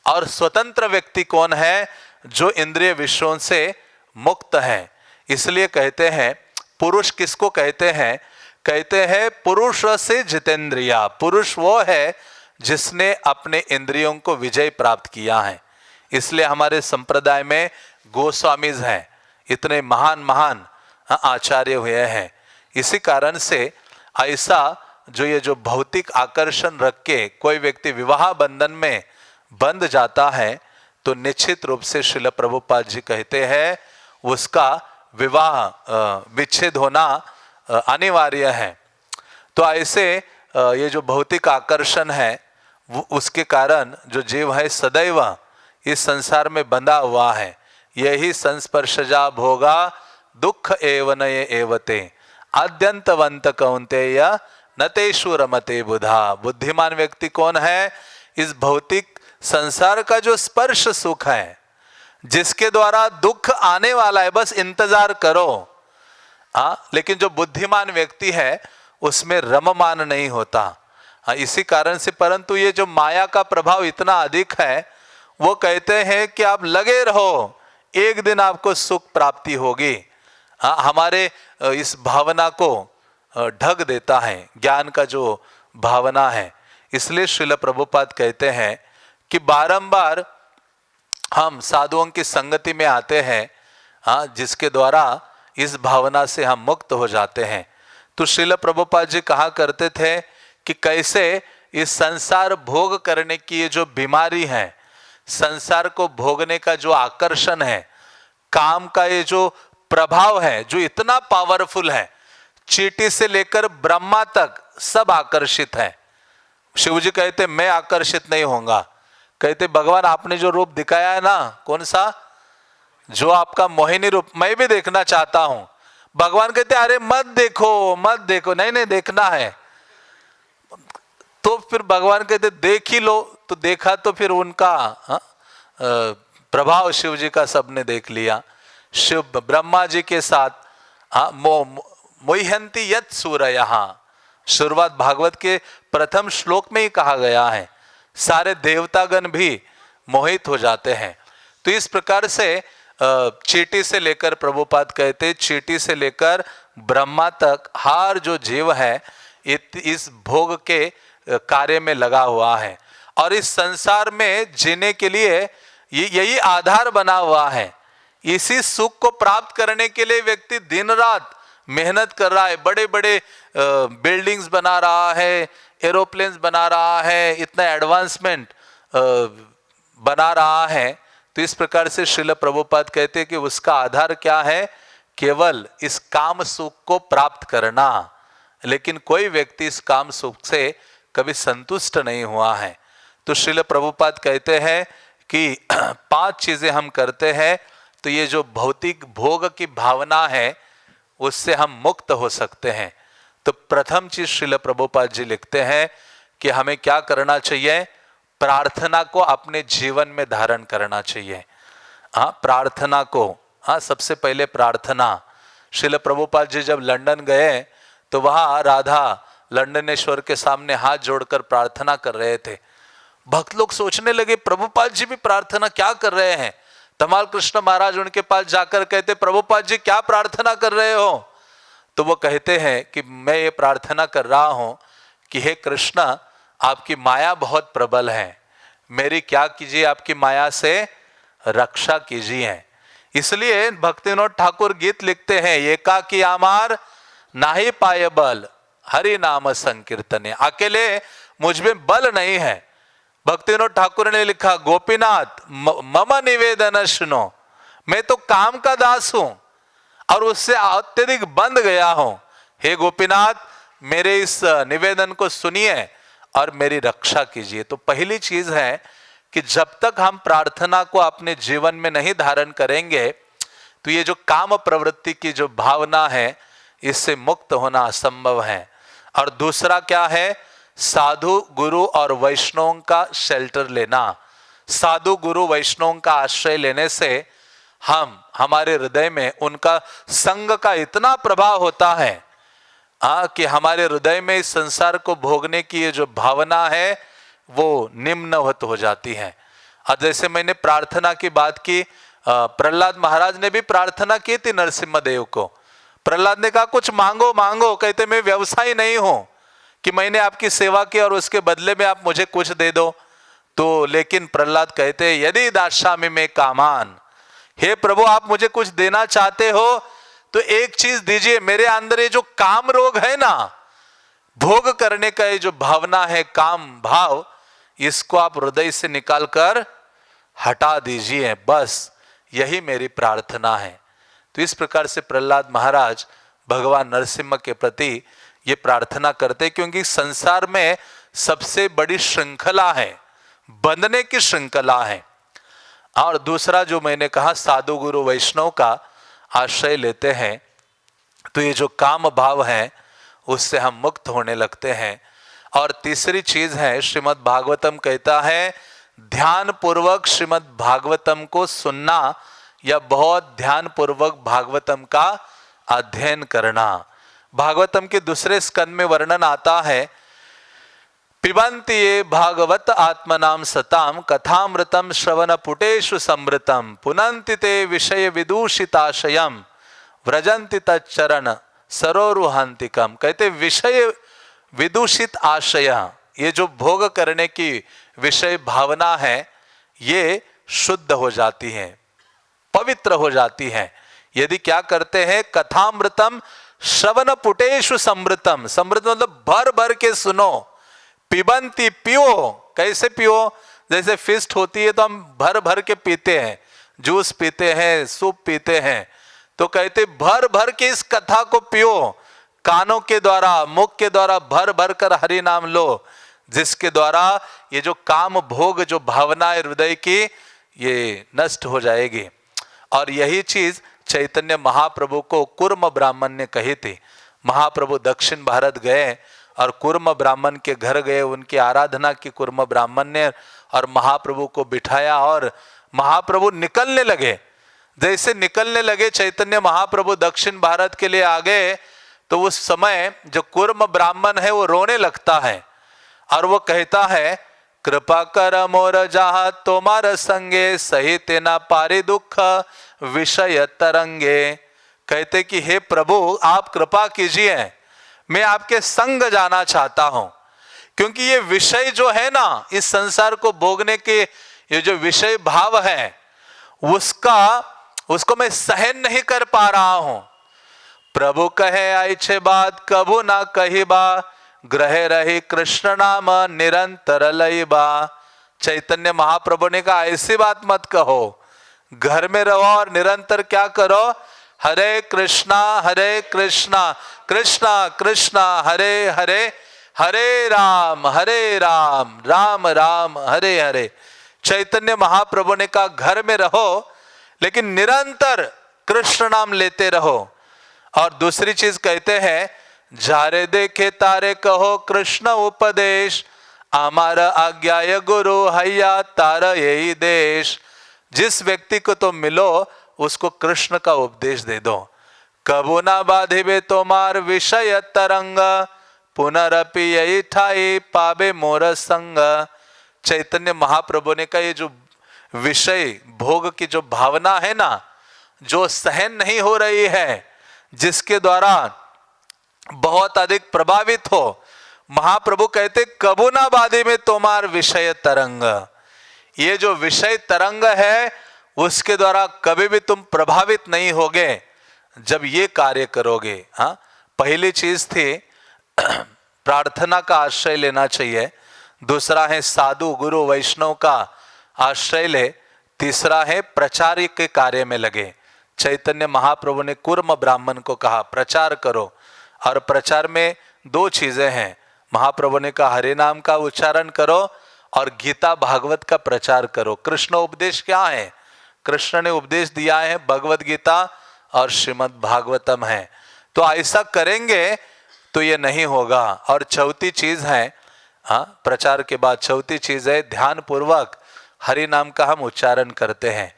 और स्वतंत्र व्यक्ति कौन है, जो इंद्रिय विषयों से मुक्त है। इसलिए कहते हैं पुरुष किसको कहते हैं, कहते हैं पुरुष से जितेंद्रिया, पुरुष वो है जिसने अपने इंद्रियों को विजय प्राप्त किया है। इसलिए हमारे संप्रदाय में गोस्वामीज हैं, इतने महान महान आचार्य हुए हैं। इसी कारण से ऐसा जो ये जो भौतिक आकर्षण रख के कोई व्यक्ति विवाह बंधन में बंध जाता है तो निश्चित रूप से श्रील प्रभुपाद जी कहते हैं उसका विवाह विच्छेद होना अनिवार्य है। तो ऐसे ये जो भौतिक आकर्षण है उसके कारण जो जीव है सदैव इस संसार में बंधा हुआ है। यही संस्पर्शजा भोगा दुख एवं एवते आद्यंतवंत कौन्तेय न तेषु रमते बुधा। बुद्धिमान व्यक्ति कौन है, इस भौतिक संसार का जो स्पर्श सुख है जिसके द्वारा दुख आने वाला है, बस इंतजार करो। लेकिन जो बुद्धिमान व्यक्ति है उसमें रममान नहीं होता। इसी कारण से, परंतु ये जो माया का प्रभाव इतना अधिक है, वो कहते हैं कि आप लगे रहो, एक दिन आपको सुख प्राप्ति होगी। हमारे इस भावना को ढक देता है, ज्ञान का जो भावना है। इसलिए श्रील प्रभुपाद कहते हैं कि बारंबार हम साधुओं की संगति में आते हैं जिसके द्वारा इस भावना से हम मुक्त हो जाते हैं। तो श्रील प्रभुपाद जी कहा करते थे कि कैसे इस संसार भोग करने की ये जो बीमारी है, संसार को भोगने का जो आकर्षण है, काम का ये जो प्रभाव है जो इतना पावरफुल है, चींटी से लेकर ब्रह्मा तक सब आकर्षित है। शिव जी कहते मैं आकर्षित नहीं होऊंगा, कहते भगवान आपने जो रूप दिखाया है ना, कौन सा, जो आपका मोहिनी रूप, मैं भी देखना चाहता हूं। भगवान कहते अरे मत देखो मत देखो, नहीं नहीं देखना है। तो फिर भगवान कहते देख ही लो। तो देखा तो फिर उनका प्रभाव शिव जी का सबने देख लिया। शिव ब्रह्मा जी के साथ मोह्यंती यत् सूरयः, शुरुआत भागवत के प्रथम श्लोक में ही कहा गया है, सारे देवतागण भी मोहित हो जाते हैं। तो इस प्रकार से चींटी से लेकर, प्रभुपाद कहते चींटी से लेकर ब्रह्मा तक हर जो जीव है इस भोग के कार्य में लगा हुआ है। और इस संसार में जीने के लिए यही आधार बना हुआ है। इसी सुख को प्राप्त करने के लिए व्यक्ति दिन रात मेहनत कर रहा है, बड़े बड़े बिल्डिंग्स बना रहा है, एरोप्लेन्स बना रहा है, इतना एडवांसमेंट बना रहा है। तो इस प्रकार से श्रील प्रभुपाद कहते हैं कि उसका आधार क्या है, केवल इस काम सुख को प्राप्त करना। लेकिन कोई व्यक्ति इस काम सुख से कभी संतुष्ट नहीं हुआ है। तो श्रील प्रभुपाद कहते हैं कि 5 चीजें हम करते हैं तो ये जो भौतिक भोग की भावना है उससे हम मुक्त हो सकते हैं। तो प्रथम चीज श्रील प्रभुपाद जी लिखते हैं कि हमें क्या करना चाहिए, प्रार्थना को अपने जीवन में धारण करना चाहिए। हाँ, प्रार्थना को, हाँ, सबसे पहले प्रार्थना। श्रील प्रभुपाद जी जब लंदन गए तो वहाँ राधा लंदनेश्वर के सामने हाथ जोड़कर प्रार्थना कर रहे थे। भक्त लोग सोचने लगे प्रभुपाद जी भी प्रार्थना क्या कर रहे हैं। धमाल कृष्ण महाराज उनके पास जाकर कहते प्रभुपाद जी क्या प्रार्थना कर रहे हो। तो वो कहते हैं कि मैं ये प्रार्थना कर रहा हूं कि हे कृष्ण, आपकी माया बहुत प्रबल है, मेरी क्या कीजिए, आपकी माया से रक्षा कीजिए। इसलिए भक्तिविनोद ठाकुर गीत लिखते हैं, एकाकी आमार नाही पाए बल, हरि नाम संकीर्तने। अकेले मुझ में बल नहीं है। भक्तिविनोद ठाकुर ने लिखा, गोपीनाथ मम निवेदन सुनो, मैं तो काम का दास हूं और उससे अत्यधिक बंध गया हूं। हे गोपीनाथ, मेरे इस निवेदन को सुनिए और मेरी रक्षा कीजिए। तो पहली चीज है कि जब तक हम प्रार्थना को अपने जीवन में नहीं धारण करेंगे तो ये जो काम प्रवृत्ति की जो भावना है, इससे मुक्त होना असंभव है। और दूसरा क्या है, साधु गुरु और वैष्णवों का शेल्टर लेना। साधु गुरु वैष्णवों का आश्रय लेने से हमारे हृदय में उनका संग का इतना प्रभाव होता है कि हमारे हृदय में इस संसार को भोगने की ये जो भावना है वो निम्नवत हो जाती है। और जैसे मैंने प्रार्थना की बात की, प्रहलाद महाराज ने भी प्रार्थना की थी नरसिम्हा देव को। प्रहलाद ने कहा कुछ मांगो मांगो, कहते मैं व्यवसायी नहीं हूं कि मैंने आपकी सेवा की और उसके बदले में आप मुझे कुछ दे दो। तो लेकिन प्रहलाद कहते यदि दास्यामि में कामान, हे प्रभु आप मुझे कुछ देना चाहते हो तो एक चीज दीजिए, मेरे अंदर ये जो काम रोग है ना, भोग करने का ये जो भावना है, काम भाव, इसको आप हृदय से निकाल कर हटा दीजिए, बस यही मेरी प्रार्थना है। तो इस प्रकार से प्रहलाद महाराज भगवान नरसिम्हा के प्रति ये प्रार्थना करते, क्योंकि संसार में सबसे बड़ी श्रृंखला है, बंधने की श्रृंखला है। और दूसरा जो मैंने कहा, साधु गुरु वैष्णव का आश्रय लेते हैं तो ये जो काम भाव है उससे हम मुक्त होने लगते हैं। और तीसरी चीज है, श्रीमद् भागवतम कहता है ध्यान पूर्वक श्रीमद् भागवतम को सुनना या बहुत ध्यान पूर्वक भागवतम का अध्ययन करना। भागवतम के दूसरे स्कंद में वर्णन आता है, पिबन्ति ये भागवत आत्मनाम सताम कथामृतम श्रवण पुटेषु समृतम पुनन्ति ते विषय विदूषिताशयम व्रजन्ति तच्चरण सरोरुहांतिकम। कहते विषय विदूषित आशय, ये जो भोग करने की विषय भावना है, ये शुद्ध हो जाती है, पवित्र हो जाती है यदि क्या करते हैं, कथामृतम श्रवण पुटेषु समृतम। समृत मतलब भर भर के सुनो। पिबंती पियो, कैसे पियो, जैसे फिस्ट होती है तो हम भर भर के पीते हैं, जूस पीते हैं, सूप पीते हैं। तो कहते भर भर के इस कथा को पियो, कानों के द्वारा, मुख के द्वारा भर भर कर हरि नाम लो, जिसके द्वारा ये जो काम भोग जो भावना है हृदय की, ये नष्ट हो जाएगी। और यही चीज चैतन्य महाप्रभु को कुर्म ब्राह्मण ने कही थी। महाप्रभु दक्षिण भारत गए और कुर्म ब्राह्मण के घर गए, उनकी आराधना की कुर्म ब्राह्मण ने, और महाप्रभु को बिठाया और महाप्रभु निकलने लगे। जैसे निकलने लगे चैतन्य महाप्रभु दक्षिण भारत के लिए आ गए, तो उस समय जो कुर्म ब्राह्मण है वो रोने लगता है और वो कहता है, कृपा कर मोर जहा तोमार संगे सहित ना पारे दुख विषय तरंगे। कहते कि हे प्रभु आप कृपा कीजिए, मैं आपके संग जाना चाहता हूं, क्योंकि ये विषय जो है ना, इस संसार को भोगने के ये जो विषय भाव है उसको मैं सहन नहीं कर पा रहा हूं। प्रभु कहे ऐसे बात कभू ना कही बा, ग्रह रही कृष्ण नाम निरंतर लईबा। चैतन्य महाप्रभु ने कहा ऐसी बात मत कहो, घर में रहो और निरंतर क्या करो, हरे कृष्णा कृष्णा कृष्णा हरे हरे, हरे राम राम राम हरे हरे। चैतन्य महाप्रभु ने कहा घर में रहो लेकिन निरंतर कृष्ण नाम लेते रहो। और दूसरी चीज कहते हैं, जारे देखे तारे कहो कृष्ण उपदेश, आमारा आज्ञाय गुरु हैया तारा यही देश। जिस व्यक्ति को तुम मिलो उसको कृष्ण का उपदेश दे दो। कबू ना बाधिबे तोमार विषय तरंग, पुनरपि यही ठाई पाबे मोर संग। चैतन्य महाप्रभु ने कहा ये जो विषय भोग की जो भावना है ना, जो सहन नहीं हो रही है, जिसके द्वारा बहुत अधिक प्रभावित हो, महाप्रभु कहते कबू ना बाधे में तोमार विषय तरंग। ये जो विषय तरंग है उसके द्वारा कभी भी तुम प्रभावित नहीं होगे जब ये कार्य करोगे। हाँ, पहली चीज थी प्रार्थना का आश्रय लेना चाहिए, दूसरा है साधु गुरु वैष्णव का आश्रय ले, तीसरा है प्रचार के कार्य में लगे। चैतन्य महाप्रभु ने कुर्म ब्राह्मण को कहा प्रचार करो, और प्रचार में दो चीजें हैं। महाप्रभु ने कहा हरि नाम का उच्चारण करो और गीता भागवत का प्रचार करो। कृष्ण उपदेश क्या है? कृष्ण ने उपदेश दिया है भगवत गीता और श्रीमद् भागवतम है। तो ऐसा करेंगे तो ये नहीं होगा। और चौथी चीज है, हाँ, प्रचार के बाद चौथी चीज है ध्यान पूर्वक हरि नाम का हम उच्चारण करते हैं।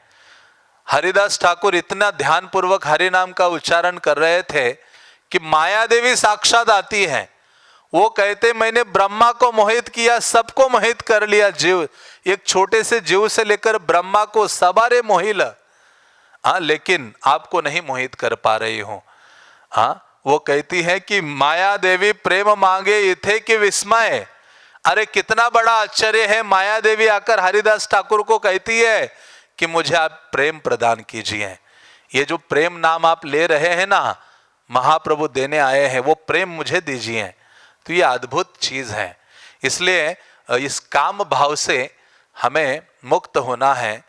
हरिदास ठाकुर इतना ध्यान पूर्वक हरि नाम का उच्चारण कर रहे थे कि माया देवी साक्षात आती है। वो कहते मैंने ब्रह्मा को मोहित किया, सबको मोहित कर लिया। जीव, एक छोटे से जीव से लेकर ब्रह्मा को सबारे मोहिल, हाँ, लेकिन आपको नहीं मोहित कर पा रही हूं। हाँ, वो कहती है कि माया देवी प्रेम मांगे इथे कि विस्मय। अरे कितना बड़ा आश्चर्य है, माया देवी आकर हरिदास ठाकुर को कहती है कि मुझे आप प्रेम प्रदान कीजिए। ये जो प्रेम नाम आप ले रहे हैं ना, महाप्रभु देने आए हैं, वो प्रेम मुझे दीजिए। तो ये अद्भुत चीज है। इसलिए इस काम भाव से हमें मुक्त होना है,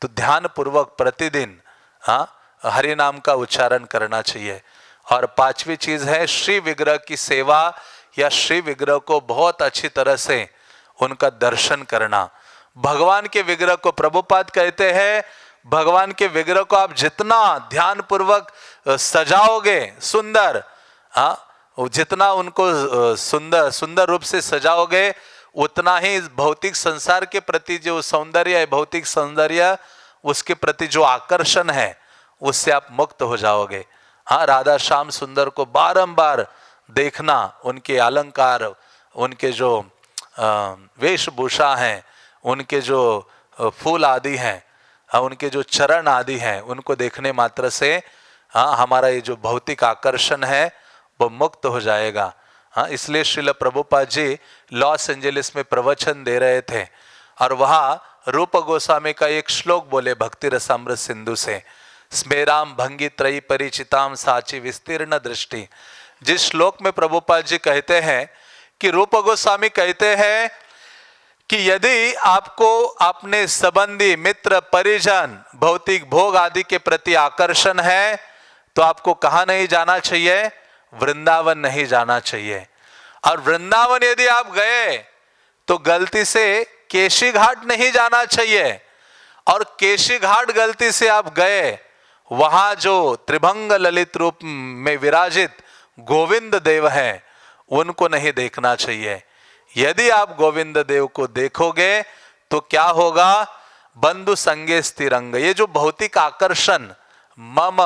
तो ध्यान पूर्वक प्रतिदिन, हाँ, हरि नाम का उच्चारण करना चाहिए। और पांचवी चीज है श्री विग्रह की सेवा, या श्री विग्रह को बहुत अच्छी तरह से उनका दर्शन करना। भगवान के विग्रह को प्रभुपाद कहते हैं, भगवान के विग्रह को आप जितना ध्यान पूर्वक सजाओगे सुंदर, हाँ, जितना उनको सुंदर सुंदर रूप से सजाओगे, उतना ही इस भौतिक संसार के प्रति जो सौंदर्य है, भौतिक सौंदर्य, उसके प्रति जो आकर्षण है, उससे आप मुक्त हो जाओगे। हाँ, राधा श्याम सुंदर को बारंबार देखना, उनके अलंकार, उनके जो वेशभूषा हैं, उनके जो फूल आदि हैं, उनके जो चरण आदि हैं, उनको देखने मात्र से, हाँ, हमारा ये जो भौतिक आकर्षण है वो मुक्त हो जाएगा। हाँ, इसलिए श्रील प्रभुपाद जी लॉस एंजलिस में प्रवचन दे रहे थे, और वहाँ रूप गोस्वामी का एक श्लोक बोले भक्ति रसामृत सिंधु से, स्मेराम भंगी त्रयी परिचिताम साची विस्तीर्ण दृष्टि। जिस श्लोक में प्रभुपाद जी कहते हैं कि रूप गोस्वामी कहते हैं कि यदि आपको अपने संबंधी मित्र परिजन भौतिक भोग आदि के प्रति आकर्षण है, तो आपको कहाँ नहीं जाना चाहिए? वृंदावन नहीं जाना चाहिए। और वृंदावन यदि आप गए तो गलती से केशी घाट नहीं जाना चाहिए। और केशी घाट गलती से आप गए, वहां जो त्रिभंग ललित रूप में विराजित गोविंद देव हैं, उनको नहीं देखना चाहिए। यदि आप गोविंद देव को देखोगे तो क्या होगा? बंधु संगे स्थिरंग। ये जो भौतिक आकर्षण मम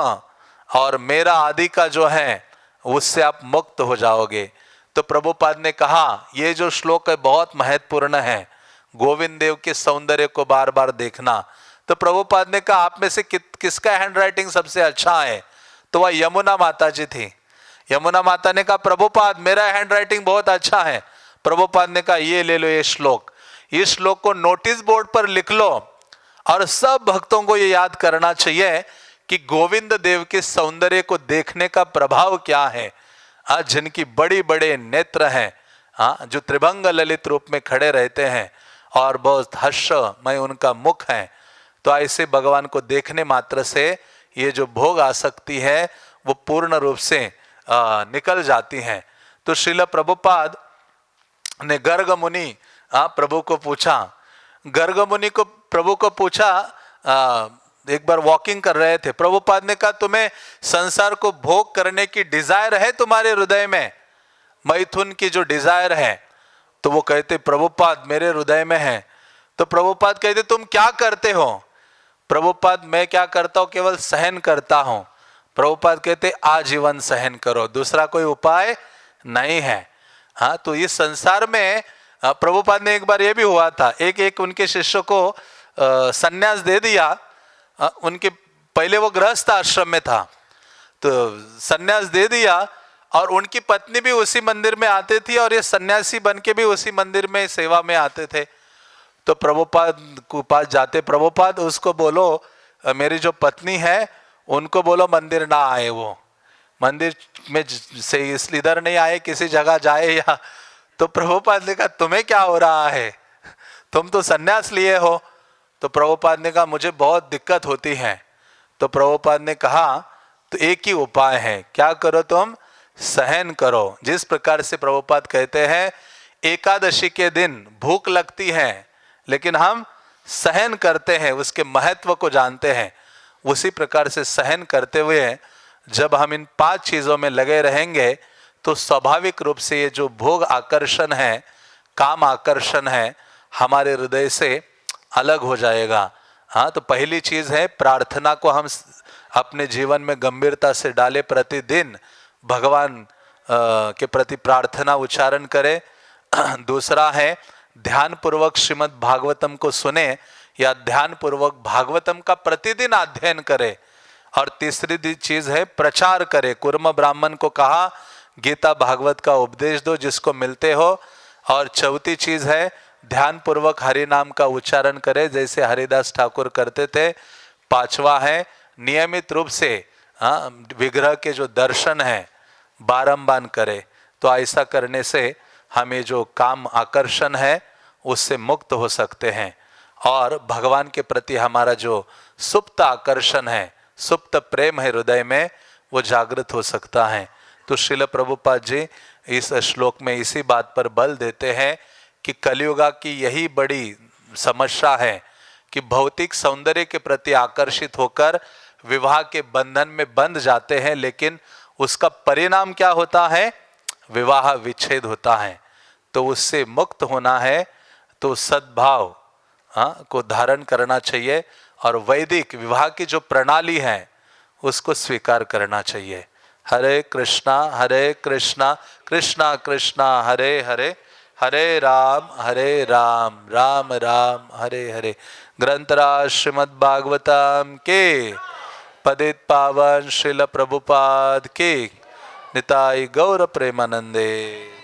और मेरा आदि का जो है, उससे आप मुक्त हो जाओगे। तो प्रभुपाद ने कहा ये जो श्लोक है बहुत महत्वपूर्ण है, गोविंद देव के सौंदर्य को बार बार देखना। तो प्रभुपाद ने कहा आप में से किसका हैंडराइटिंग सबसे अच्छा है? तो वह यमुना माता जी थी। यमुना माता ने कहा प्रभुपाद मेरा हैंडराइटिंग बहुत अच्छा है। प्रभुपाद ने कहा ये ले लो ये श्लोक, इस श्लोक को नोटिस बोर्ड पर लिख लो, और सब भक्तों को ये याद करना चाहिए कि गोविंद देव के सौंदर्य को देखने का प्रभाव क्या है। आज जिनकी बड़ी बड़े नेत्र हैं, हाँ, जो त्रिभंग ललित रूप में खड़े रहते हैं और बहुत हर्षमय उनका मुख है, तो ऐसे भगवान को देखने मात्र से ये जो भोग आसक्ति है वो पूर्ण रूप से निकल जाती हैं। तो श्रील प्रभुपाद ने गर्ग मुनि प्रभु को पूछा, गर्ग मुनि को प्रभु को पूछा, एक बार वॉकिंग कर रहे थे, प्रभुपाद ने कहा तुम्हें संसार को भोग करने की डिजायर है तुम्हारे हृदय में, मैथुन की जो डिजायर है, तो तो वो कहते प्रभुपाद मेरे हृदय में है। तो प्रभुपाद कहते तुम क्या करते हो? प्रभुपाद मैं क्या करता हूँ, केवल सहन करता हूँ। प्रभुपाद कहते आजीवन सहन करो, दूसरा कोई उपाय नहीं है। हाँ, तो इस संसार में प्रभुपाद ने एक बार ये भी हुआ था, एक उनके शिष्य को संन्यास दे दिया। उनके पहले वो गृहस्थ आश्रम में था, तो संन्यास दे दिया, और उनकी पत्नी भी उसी मंदिर में आती थी, और ये सन्यासी बन के भी उसी मंदिर में सेवा में आते थे। तो प्रभुपाद के पास जाते, प्रभुपाद उसको बोलो मेरी जो पत्नी है उनको बोलो मंदिर ना आए, वो मंदिर में से इसलिए इधर नहीं आए, किसी जगह जाए या। तो प्रभुपाद ने कहा तुम्हें क्या हो रहा है, तुम तो सन्यास लिए हो। तो प्रभुपाद ने कहा मुझे बहुत दिक्कत होती है। तो प्रभुपाद ने कहा तो एक ही उपाय है, क्या करो तुम, सहन करो। जिस प्रकार से प्रभुपाद कहते हैं एकादशी के दिन भूख लगती है लेकिन हम सहन करते हैं, उसके महत्व को जानते हैं, उसी प्रकार से सहन करते हुए जब हम इन 5 चीज़ों में लगे रहेंगे तो स्वाभाविक रूप से ये जो भोग आकर्षण है, काम आकर्षण है, हमारे हृदय से अलग हो जाएगा। हाँ, तो पहली चीज़ है प्रार्थना को हम अपने जीवन में गंभीरता से डालें, प्रतिदिन भगवान के प्रति प्रार्थना उच्चारण करें। दूसरा है ध्यान पूर्वक श्रीमद् भागवतम को सुने या ध्यान पूर्वक भागवतम का प्रतिदिन अध्ययन करें। और तीसरी चीज है प्रचार करें। कुर्म ब्राह्मण को कहा गीता भागवत का उपदेश दो जिसको मिलते हो। और चौथी चीज है ध्यान पूर्वक हरि नाम का उच्चारण करें जैसे हरिदास ठाकुर करते थे। पांचवा है नियमित रूप से विग्रह के जो दर्शन है बारंबार करें। तो ऐसा करने से हमें जो काम आकर्षण है उससे मुक्त हो सकते हैं और भगवान के प्रति हमारा जो सुप्त आकर्षण है, सुप्त प्रेम है हृदय में, वो जागृत हो सकता है। तो श्रील प्रभुपाद जी इस श्लोक में इसी बात पर बल देते हैं कि कलियुगा की यही बड़ी समस्या है कि भौतिक सौंदर्य के प्रति आकर्षित होकर विवाह के बंधन में बंध जाते हैं, लेकिन उसका परिणाम क्या होता है, विवाह विच्छेद होता है। तो उससे मुक्त होना है तो सद्भाव को धारण करना चाहिए और वैदिक विवाह की जो प्रणाली है उसको स्वीकार करना चाहिए। हरे कृष्णा कृष्णा कृष्णा हरे हरे, हरे राम राम राम हरे हरे। ग्रंथराज श्रीमद् भागवतम के पतित पावन श्रील प्रभुपाद के निताई गौर प्रेमानंदे।